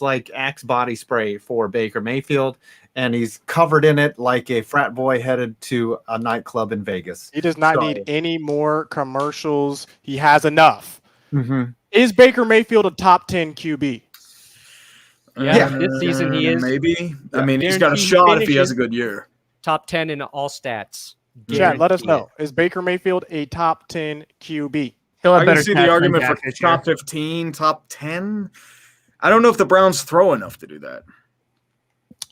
like Axe body spray for Baker Mayfield, and he's covered in it like a frat boy headed to a nightclub in Vegas. He does not So- need any more commercials. He has enough. Mm-hmm. Is Baker Mayfield a top 10 QB? Yeah, this season he is. Maybe. I Yeah. mean, he's got a Guaranteed shot if he has finishes. a good year. Top 10 in all stats. Chad, let us Guaranteed. know. Is Baker Mayfield a top 10 QB? He'll have I can better see stats the than argument Dak for this year. top 15, top 10. I don't know if the Browns throw enough to do that.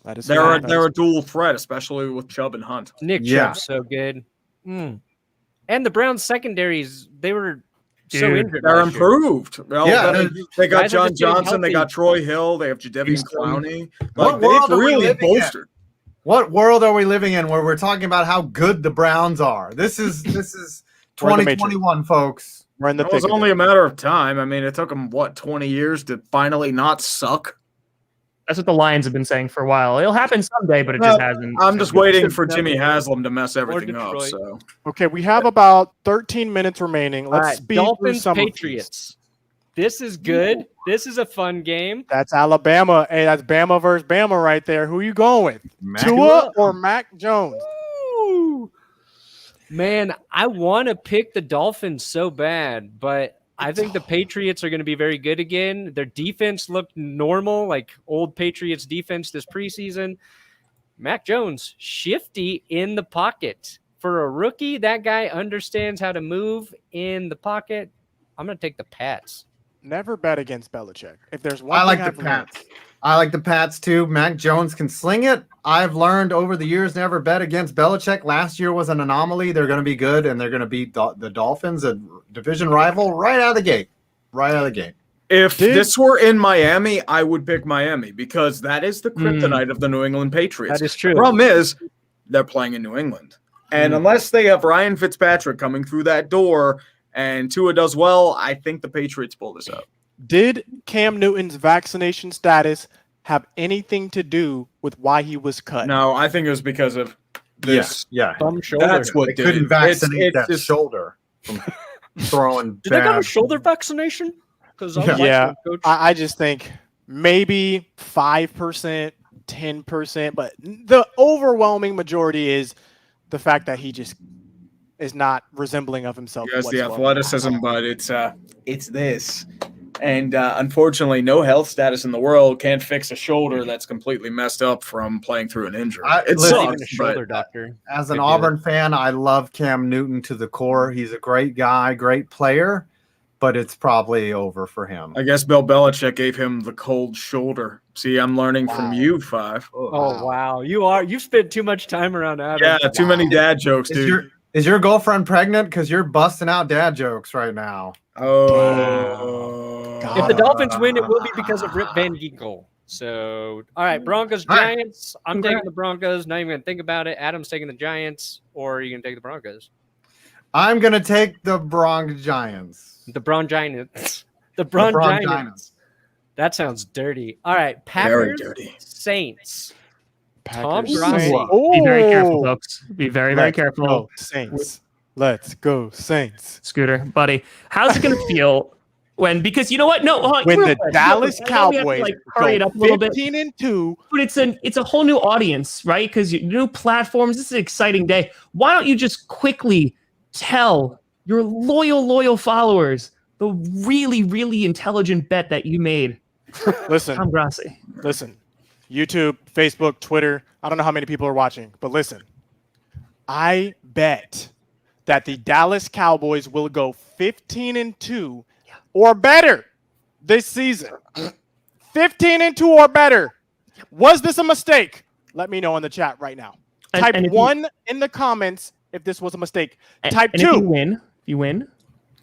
That is They're a dual threat, especially with Chubb and Hunt. Nick Yeah. Chubb's so good. And the Browns secondaries, they were so Dude, injured. They're last year. improved. Well, Yeah, they got guys are John just getting Johnson. They got healthy. Troy Hill. They have Jadeveon Houston. Clowney. What Like, world they've are we really living in? bolstered. What world are we living in where we're talking about how good the Browns are? This is We're in the 2021, folks. We're in the It was thick of only it. a matter of time. I mean, it took them, 20 years to finally not suck? That's what the Lions have been saying for a while. It'll happen someday, but it Well, just hasn't. I'm just waiting for Jimmy Haslam to mess everything up. Detroit. So Okay, we have about 13 minutes remaining. All Let's right, speed through Dolphins some of these. Patriots. This is good. This is a fun game. That's Alabama. Hey, that's Bama versus Bama right there. Who you going with? Tua or Mac Jones? Ooh. Man, I want to pick the Dolphins so bad, but I think the Patriots are going to be very good again. Their defense looked normal, like old Patriots defense this preseason. Mac Jones, shifty in the pocket. For a rookie, that guy understands how to move in the pocket. I'm going to take the Pats. Never bet against Belichick. If there's one I like thing the I've learned- Pats. I like the Pats too. Mac Jones can sling it. I've learned over the years never bet against Belichick. Last year was an anomaly. They're going to be good, and they're going to beat the Dolphins, a division rival, right out of the gate. Right out of the gate. if this were in Miami, I would pick Miami because that is the kryptonite of the New England Patriots. That is true. The problem is they're playing in New England. And unless they have Ryan Fitzpatrick coming through that door and Tua does well, I think the Patriots pull this out. Did Cam Newton's vaccination status have anything to do with why he was cut? No, I think it was because of this. Yeah. Thumb shoulder. That's what They did couldn't it. vaccinate It's that just- shoulder from throwing Did they got a bad- shoulder vaccination? Because Yeah. I just think maybe 5%, 10%, but the overwhelming majority is the fact that he just is not resembling of himself. He has the whatsoever. athleticism, but it's this. And unfortunately, no health status in the world can't fix a shoulder that's completely messed up from playing through an injury. It listen, Even a sucks, shoulder but doctor. As an They do. Auburn fan, I love Cam Newton to the core. He's a great guy, great player, but it's probably over for him. I guess Bill Belichick gave him the cold shoulder. See, I'm learning from you, Five. Oh wow, you've spent too much time around Adam. Yeah, too many dad jokes, dude. Is your girlfriend pregnant? Because you're busting out dad jokes right now. Oh. If the Dolphins win, it will be because of Rip Van Ginkel. So, all right, Broncos, Giants. I'm taking the Broncos. Not even going to think about it. Adam's taking the Giants, or are you going to take the Broncos? I'm going to take the Giants. The Giants. The Giants. That sounds dirty. All right, Packers, Saints. Tom Brady. Be very careful, folks. Be very, very careful. Go, Saints. Let's go, Saints. Scooter, buddy, how's it going to feel because you know what? No, when the Dallas Cowboys hurry it up a little bit. 15-2, but it's a whole new audience, right? Because new platforms. This is an exciting day. Why don't you just quickly tell your loyal followers the really, really intelligent bet that you made? Listen, Tom Grassi. Listen, YouTube, Facebook, Twitter. I don't know how many people are watching, but listen, I bet that the Dallas Cowboys will go 15-2 or better this season. 15-2 or better. Was this a mistake? Let me know in the chat right now. Type 1 in the comments if this was a mistake. Type 2. If you win.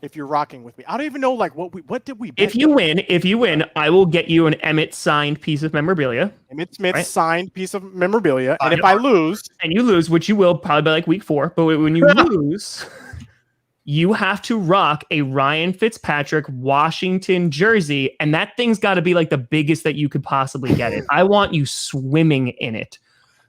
If you're rocking with me. I don't even know what did we bet? If you win, I will get you an Emmett signed piece of memorabilia. Emmett Smith signed piece of memorabilia. And if I lose. And you lose, which you will probably by like week 4, but when you lose, you have to rock a Ryan Fitzpatrick Washington jersey. And that thing's got to be like the biggest that you could possibly get it. I want you swimming in it.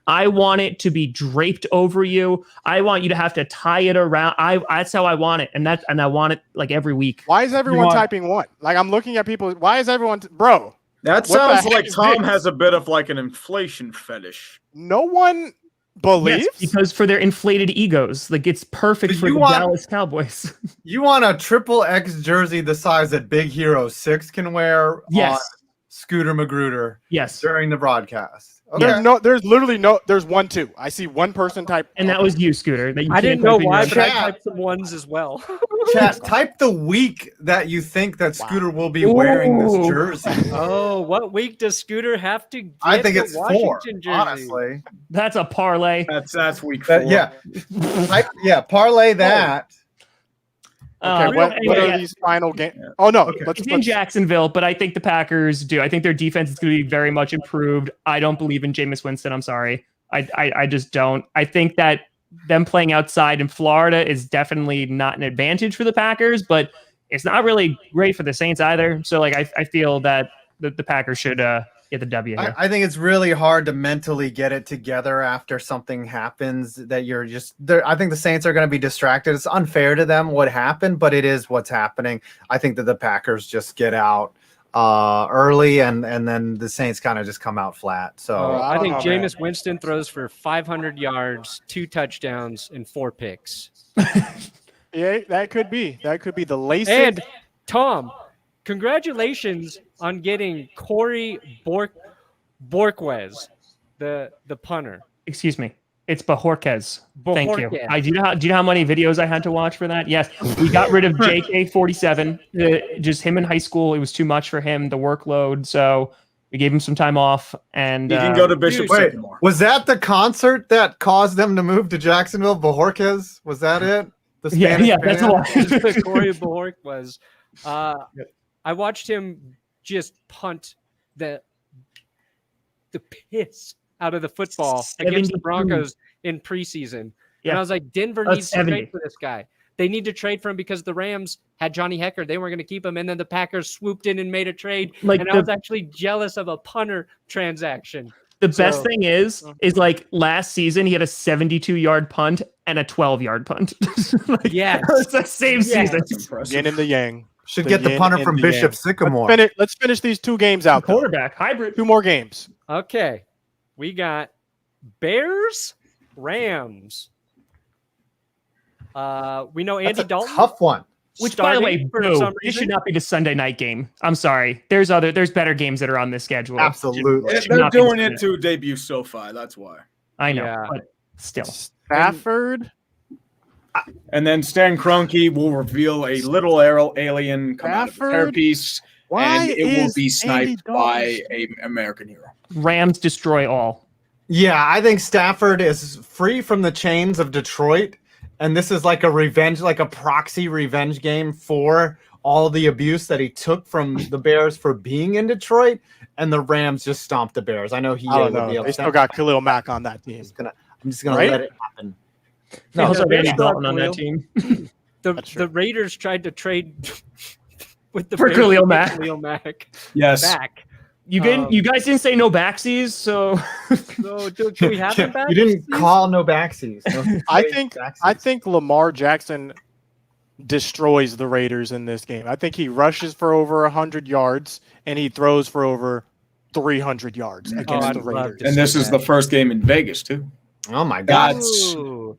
I want it to be draped over you. I want you to have to tie it around. That's how I want it. And I want it like every week. Why is everyone typing what? Like I'm looking at people. Why is everyone bro? That sounds like Tom has a bit of like an inflation fetish. No one believes? Yes, because for their inflated egos. Like it's perfect for the Dallas Cowboys. You want a triple X jersey the size that Big Hero 6 can wear on Scooter Magruder during the broadcast. Okay. There's there's 1, 2. I see one person type. And that was you, Scooter. I didn't know why, but I typed some ones as well. Chat, type the week that you think that Scooter will be wearing this jersey. Oh, what week does Scooter have to get I think it's Washington 4, jersey? honestly. That's a parlay. That's week 4. Parlay that. Okay, what are these final games? Oh, no. Okay. It's in Jacksonville, but I think the Packers do. I think their defense is going to be very much improved. I don't believe in Jameis Winston. I'm sorry. I just don't. I think that them playing outside in Florida is definitely not an advantage for the Packers, but it's not really great for the Saints either. So, like, I feel that the Packers should get the W here. I think it's really hard to mentally get it together after something happens that you're just there. I think the Saints are going to be distracted. It's unfair to them what happened, but it is what's happening. I think that the Packers just get out early and then the Saints kind of just come out flat. So I think Jameis Winston throws for 500 yards, 2 touchdowns, and 4 picks. Yeah, that could be the lace. And Tom, congratulations on getting Corey Borquez, the punter. Excuse me. It's Bajorquez. Thank you. Do you know how many videos I had to watch for that? Yes. We got rid of JK47. Just him in high school. It was too much for him, the workload. So we gave him some time off. And he can go to Bishop Sycamore. Was that the concert that caused them to move to Jacksonville? Bajorquez? Was that it? The Spanish that's a lot. Corey Borquez. I watched him just punt the piss out of the football against the Broncos in preseason. And I was like, Denver needs to trade for this guy. They need to trade for him because the Rams had Johnny Hecker. They weren't going to keep him. And then the Packers swooped in and made a trade. And I was actually jealous of a punter transaction. The best thing is like last season, he had a 72-yard punt and a 12-yard punt. It's the same season. Yin and the yang. Should get the punter from Bishop Sycamore. Let's finish these 2 games out. Quarterback, hybrid. 2 more games. Okay. We got Bears, Rams. We know Andy Dalton. Tough one. Which, by the way, this should not be the Sunday night game. I'm sorry. There's better games that are on this schedule. Absolutely. They're doing it to debut SoFi. That's why. I know, but still. Stafford. And then Stan Kroenke will reveal a little alien come out of his hairpiece, and it will be sniped by an American hero. Rams destroy all. Yeah, I think Stafford is free from the chains of Detroit, and this is like a revenge, like a proxy revenge game for all the abuse that he took from the Bears for being in Detroit, and the Rams just stomped the Bears. I know he would be upset. They still got Khalil Mack on that team. I'm just gonna let it happen. No, also there's Randy Dalton on Khalil. that team. The Raiders tried to trade with the For Bears Khalil to get Mack. Khalil Mack Yes. back. You guys didn't say no backsies, so So do we have him back? You didn't call no backsies. No I backsies. think Lamar Jackson destroys the Raiders in this game. I think he rushes for over 100 yards and he throws for over 300 yards against the Raiders. And this is the first game in Vegas too. Oh my God!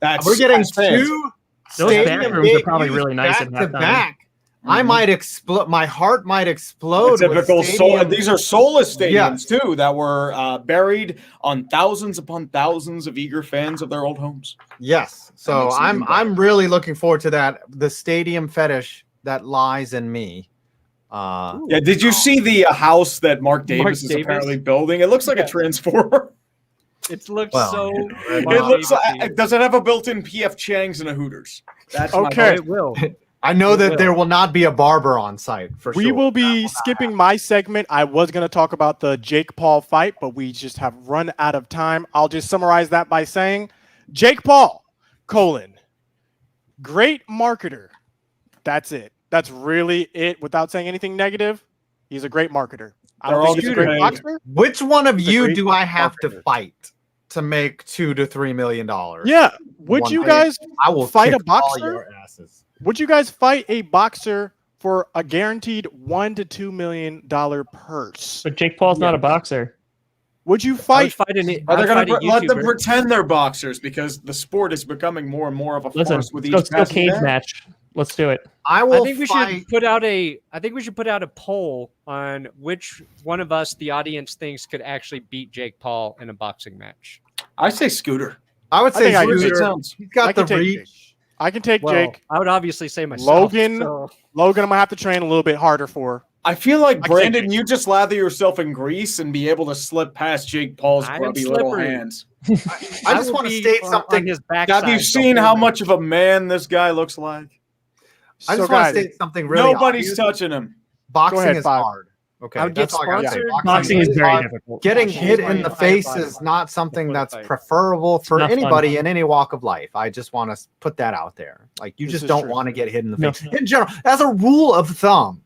That's We're getting that's fans. two those stadium bathrooms are probably debuts really nice at back to halftime. back. I might explode. My heart might explode. Typical these are soulless stadiums Yeah. too that were buried on thousands upon thousands of eager fans of their old homes. Yes. So makes it even better. I'm really looking forward to that. The stadium fetish that lies in me. Yeah, did you see the house that Mark Davis is apparently building? It looks like a transformer. It looks Well, so. It looks like, does it have a built-in PF Chang's and a Hooters? That's Okay. It will. I know that there will not be a barber on site for sure. We will be skipping my segment. I was going to talk about the Jake Paul fight, but we just have run out of time. I'll just summarize that by saying Jake Paul, great marketer. That's it. That's really it. Without saying anything negative, he's a great marketer. I don't think he's a great boxer. Which one of a you great do I have marketer. to fight to make $2 to $3 million? Yeah. Would you guys I will fight a kick all boxer? your asses. Would you guys fight a boxer for a guaranteed $1 to $2 million purse? But Jake Paul's not a boxer. Would you I would fight? fight an. Are they I'd going fight to a let them YouTuber. pretend they're boxers because the sport is becoming more and more of a Listen, force with each let's go passing cage day? match. Let's do it. I I will think we fight. should put out a. I think we should put out a poll on which one of us, the audience, thinks could actually beat Jake Paul in a boxing match. I say Scooter. I would say think I can Scooter. do it. He's I got the can take reach. Jake. I can take Well, Jake. I would obviously say myself. Logan. so- Logan, I'm gonna have to train a little bit harder for. I feel like, I Brandon, can't- you just lather yourself in grease and be able to slip past Jake Paul's I am grubby little slippery. hands. I just will want to be state on something. his backside Have you the seen whole how match. much of a man this guy looks like? I So, just want to guys, state something really Nobody's obvious. touching him. Boxing Go ahead, is Five. hard. Okay, I would get that's all I gotta say. sponsored. Boxing is very hard. difficult. Getting Boxing hit is in the hard. face Hard. is not something Before the that's fight. preferable for not fun. anybody in any walk of life. I just want to put that out there. Like, you This just is don't true. want to get hit in the No. face. In general, as a rule of thumb,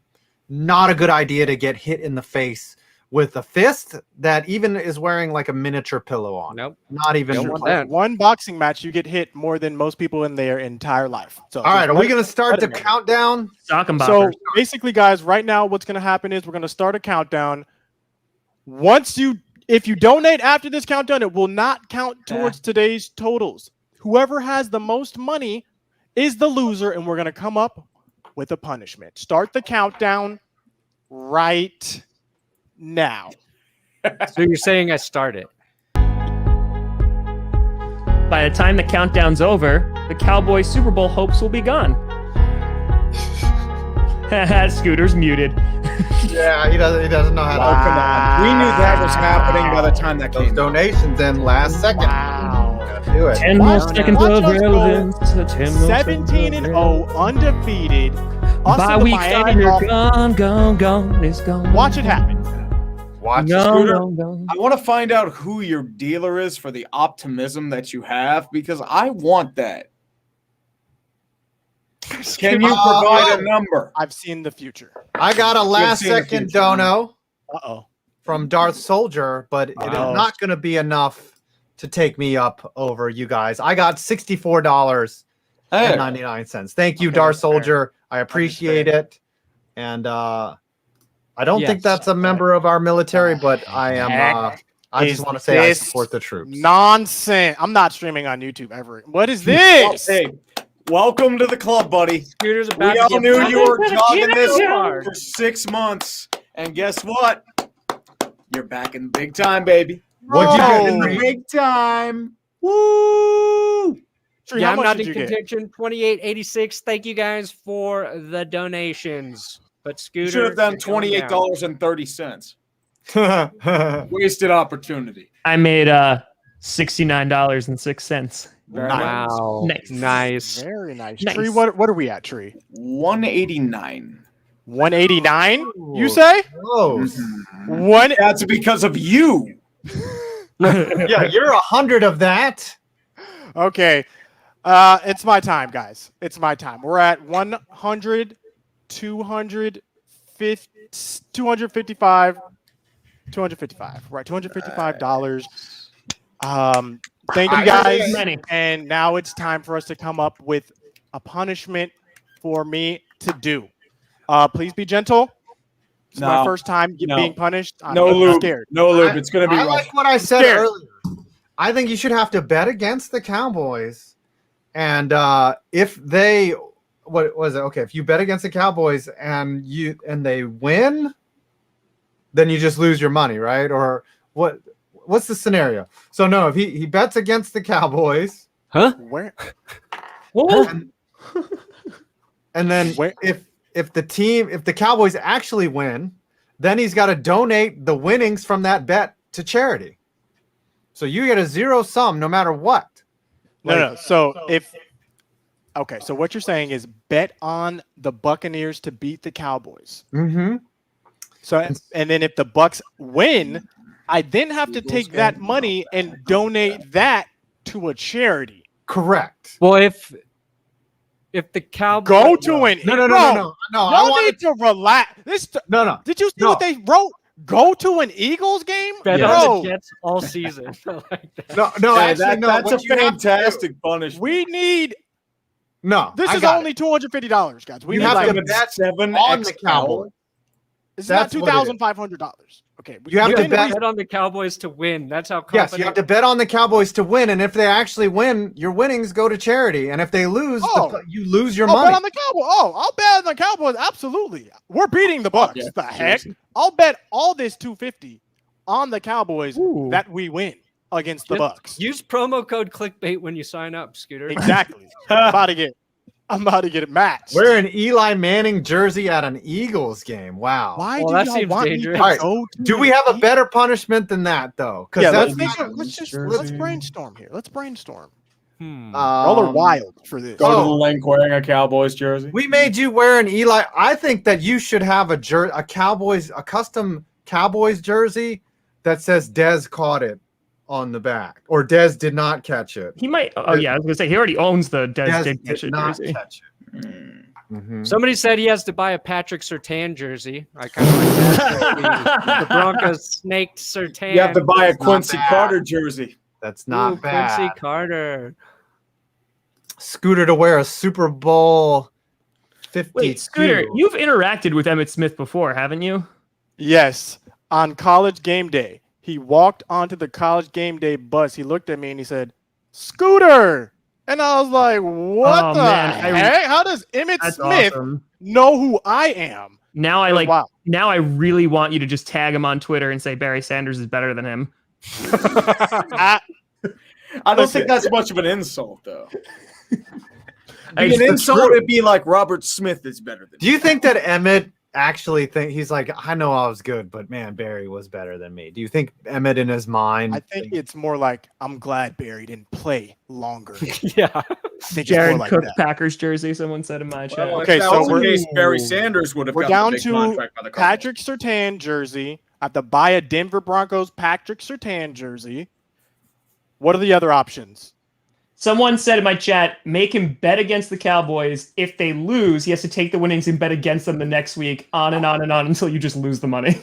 not a good idea to get hit in the face with a fist that even is wearing like a miniature pillow on. Nope. Not even. Don't want All that. One boxing match, you get hit more than most people in their entire life. So, right, are we going to start let the it know. countdown? Sock 'em So boppers. basically, guys, right now, what's going to happen is we're going to start a countdown. If you donate after this countdown, it will not count towards today's totals. Whoever has the most money is the loser, and we're going to come up with a punishment. Start the countdown right now. So you're saying I start it? By the time the countdown's over, the Cowboys Super Bowl hopes will be gone. Scooter's muted. Yeah, he doesn't know how to. Oh, come on. We knew that was happening by the time that Those came. donations in last second. Wow. Gotta do it. 10 more Watch- seconds watch of us go relevance. 10 more 17-0, undefeated. Us Bye and the week Miami 5, you're Dolphins. gone, it's gone. Watch it happen. Watch Gone, Scooter. gone. I want to find out who your dealer is for the optimism that you have because I want that. Can you provide a number? I've seen the future. I got a last seen the second future. dono Uh-oh. from Darth Soldier, but it is Wow. not going to be enough to take me up over you guys. I got $64.99. Thank you, Okay, Darth that's fair. Soldier. I appreciate it. And I don't think Yes. that's a member of our military, but I am. I just Is want to say I this support the troops. Nonsense. I'm not streaming on YouTube ever. What is Well, this? hey, welcome to the club, buddy. Scooter's about We to all get knew bumped you were into the jogging this gym. for 6 months, and guess what? You're back in the big time, baby. What'd you Back get in the big time. Woo! Tree, Yeah, how I'm much not did in you get? contention. 28.86. Thank you guys for the donations. But Scooter, You should have done you're going down. $28.30. Wasted opportunity. I made $69.06. Wow. Nice. Very nice. Nice. Tree, what are we at, Tree? 189. 189, you say? Close. One. That's because of you. Yeah, you're 100 of that. Okay. It's my time, guys. It's my time. We're at 100, 255. We're at $255. Thank you guys. Many. And now it's time for us to come up with a punishment for me to do. Please be gentle. It's my first time being punished. I'm scared. No lube. It's going to be I rough. like what I said Scared. earlier. I think you should have to bet against the Cowboys. And if they, what was it? Okay, if you bet against the Cowboys and they win, then you just lose your money, right? Or what? What's the scenario? So no, if he bets against the Cowboys, Where? and then Where? if the Cowboys actually win, then he's got to donate the winnings from that bet to charity. So you get a zero sum no matter what. No. So so what you're saying is bet on the Buccaneers to beat the Cowboys. Mm-hmm. So and then if the Bucks win, I then have to take that money and donate that to a charity. Correct. Well, if the Cowboys Go to an No. Y'all I need to relax. No. Did you see what they wrote? Go to an Eagles game? bet Bro, on the Jets all season. I like that. No. Yeah, Actually, no. that's a what you have to do- fantastic punishment. we need No, this I is got only it. $250, guys. We You need have like to bet 7 on the Cowboys. it's not that's what it is. $2,500. Okay. You have You to have bet. bet on the Cowboys to win. That's how Yes, confident. you have to bet on the Cowboys to win, and if they actually win, your winnings go to charity, and if they lose, you lose your I'll money. bet on the Cowboys. I'll bet on the Cowboys. Absolutely. We're beating the Bucks. Yeah, the heck? seriously. I'll bet all this $250 on the Cowboys Ooh. that we win against the Just Bucks. Use promo code Clickbait when you sign up, Scooter. Exactly. I'm about to get it matched. Wear an Eli Manning jersey at an Eagles game. Wow. Why Well, do that y'all seems want dangerous. me to All right. go to Do we have a better punishment than that, though? Yeah, that's let's brainstorm here. Let's brainstorm. Hmm. Y'all are wild for this. Go to the Oh. link wearing a Cowboys jersey. We made you wear an Eli. I think that you should have a custom Cowboys jersey that says Dez caught it on the back, or Dez did not catch it. He might. Oh yeah, I was gonna say he already owns the Des Dez Dig did not jersey. catch it. Mhm. Somebody said he has to buy a Patrick Surtain jersey. I kind of like that. The Broncos snaked Surtain. You have to buy a That's not Quincy bad. Carter jersey. That's not Ooh, bad. Quincy Carter. Scooter to wear a Super Bowl 52. Wait, Scooter, you've interacted with Emmitt Smith before, haven't you? Yes, on College Game Day. He walked onto the College Game Day bus. He looked at me and he said, "Scooter." And I was like, what Oh, the man, heck? How does Emmitt That's Smith awesome. know who I am? Now I like. Wow. Now I really want you to just tag him on Twitter and say Barry Sanders is better than him. I don't think that's much of an insult, though. Hey, An insult would be like Robert Smith is better than Do you think that Emmett actually think he's like, I know I was good, but man, Barry was better than me? Do you think Emmett in his mind? I think it's more like, I'm glad Barry didn't play longer. Yeah. I think it's Jared more like Cook that. Packers jersey. Someone said in my chat. Well, Okay, if that so was the we're- case, Barry Sanders would have We're gotten down a big to contract by the Cardinals. Patrick Surtain jersey. I have to buy a Denver Broncos Patrick Surtain jersey. What are the other options? Someone said in my chat, make him bet against the Cowboys. If they lose, he has to take the winnings and bet against them the next week, on and on and on until you just lose the money.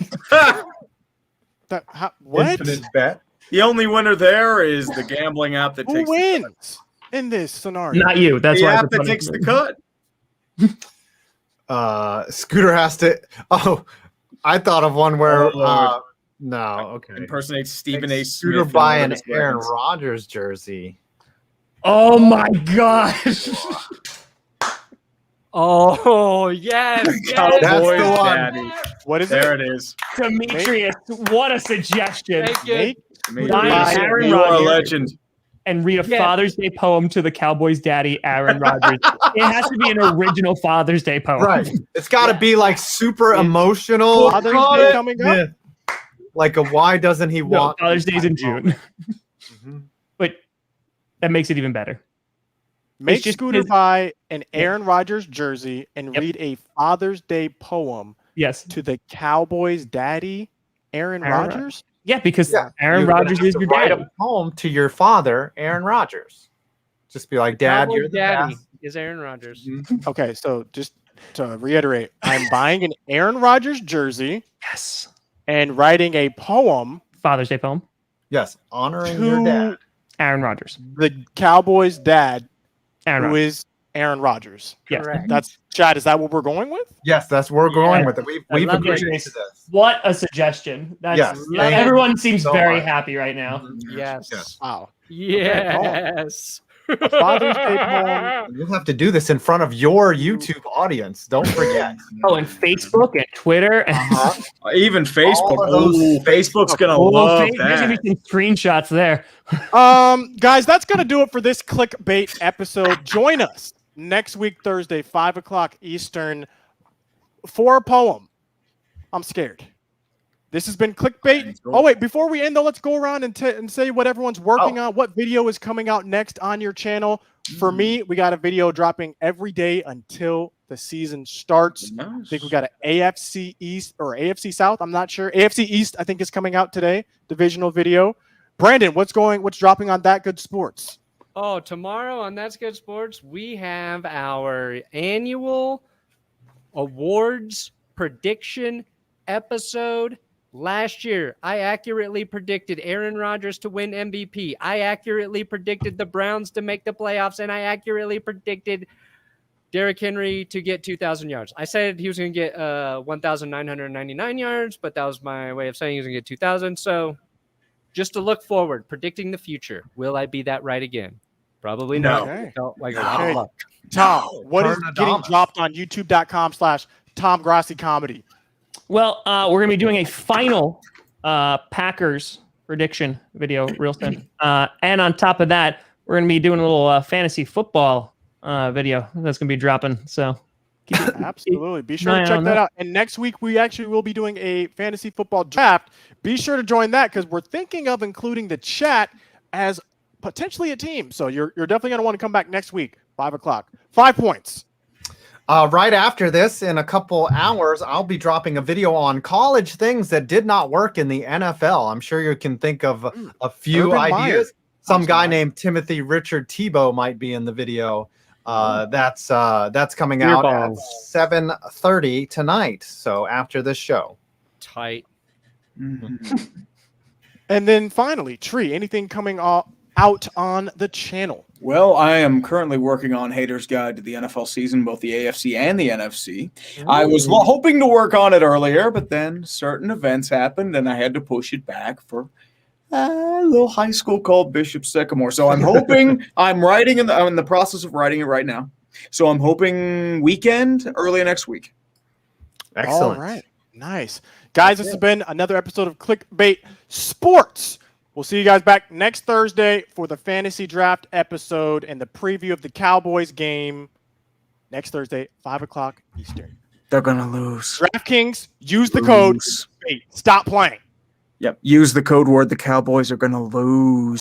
What? Infinite bet. The only winner there is the gambling app that Who takes wins in this scenario? Not you. That's the why. app it's a that takes the punishment. cut. Scooter has to. Oh, I thought of one where. Oh, Lord. No, okay. Impersonate Stephen A. Make Smith. Scooter and buy one an of his Aaron weapons. Rodgers jersey. Oh my gosh. Oh, yes. Cowboys That's the one. daddy. What is There it? it is. Demetrius, what a suggestion. Thank you. Make Me. Ryan, buy Aaron You are a Rodgers. legend. and read a Father's Day poem to the Cowboys' daddy, Aaron Rodgers. It has to be an original Father's Day poem. Right. It's got to be like super emotional. Father's Day coming up? Yeah. Like a why doesn't he want Father's Day's in June. But that makes it even better. Make Scooter buy an Aaron Rodgers jersey and read a Father's Day poem to the Cowboys' daddy, Aaron Rodgers? Yeah, because Aaron Rodgers is your write dad. a poem to your father, Aaron Rodgers. Just be like, Dad, Cowboys you're the daddy best. is Aaron Rodgers. Okay, so just to reiterate, I'm buying an Aaron Rodgers jersey. Yes. And writing a poem. Father's Day poem. Yes, honoring your dad. Aaron Rodgers. The Cowboys' dad, Aaron who Rodgers. is Aaron Rodgers. Yes. That's Chad. Is that what we're going with? Yes, that's where we're going with it. We've love agreed it. to this. What a suggestion. That's everyone seems very happy right now. Yes. Wow. Yes. A Father's Day poem. You'll have to do this in front of your YouTube audience. Don't forget. Oh, and Facebook and Twitter. Even Facebook. All of those Facebook's going to love There's going to that. be some screenshots there. Guys, that's going to do it for this clickbait episode. Join us next week, Thursday, 5 o'clock Eastern, for a poem. I'm scared. This has been Clickbait. Oh, wait, before we end, though, let's go around and say what everyone's working on. What video is coming out next on your channel? For me, we got a video dropping every day until the season starts. Nice. I think we got an AFC East or AFC South. I'm not sure. AFC East, I think, is coming out today. Divisional video. Brandon, what's dropping on That Good Sports? Oh, tomorrow on That's Good Sports, we have our annual awards prediction episode. Last year, I accurately predicted Aaron Rodgers to win MVP. I accurately predicted the Browns to make the playoffs, and I accurately predicted Derrick Henry to get 2,000 yards. I said he was going to get 1,999 yards, but that was my way of saying he was going to get 2,000. So just to look forward, predicting the future. Will I be that right again? Probably no. Felt like a lot of luck. Tom, what is getting dropped on youtube.com/Tom Grassi Comedy? Well, we're going to be doing a final Packers prediction video real soon. And on top of that, we're going to be doing a little fantasy football video that's going to be dropping. So absolutely. Be sure to check that out. And next week, we actually will be doing a fantasy football draft. Be sure to join that because we're thinking of including the chat as potentially a team. So you're definitely going to want to come back next week, 5 o'clock. 5 points. Right after this, in a couple hours, I'll be dropping a video on college things that did not work in the NFL. I'm sure you can think of a few Urban ideas. Meyer. Some guy named Timothy Richard Tebow might be in the video. That's coming out at 7:30 tonight. So after this show. Tight. And then finally, Tree, anything coming out on the channel? Well, I am currently working on Hater's Guide to the NFL season, both the AFC and the NFC. I was hoping to work on it earlier, but then certain events happened, and I had to push it back for a little high school called Bishop Sycamore. So I'm hoping I'm in the process of writing it right now. So I'm hoping weekend, early next week. Excellent. All right. Nice. Guys, this has been another episode of Clickbait Sports. We'll see you guys back next Thursday for the fantasy draft episode and the preview of the Cowboys game next Thursday, 5 o'clock Eastern. They're going to lose. DraftKings, use the code. Stop playing. Yep. Use the code word. The Cowboys are going to lose.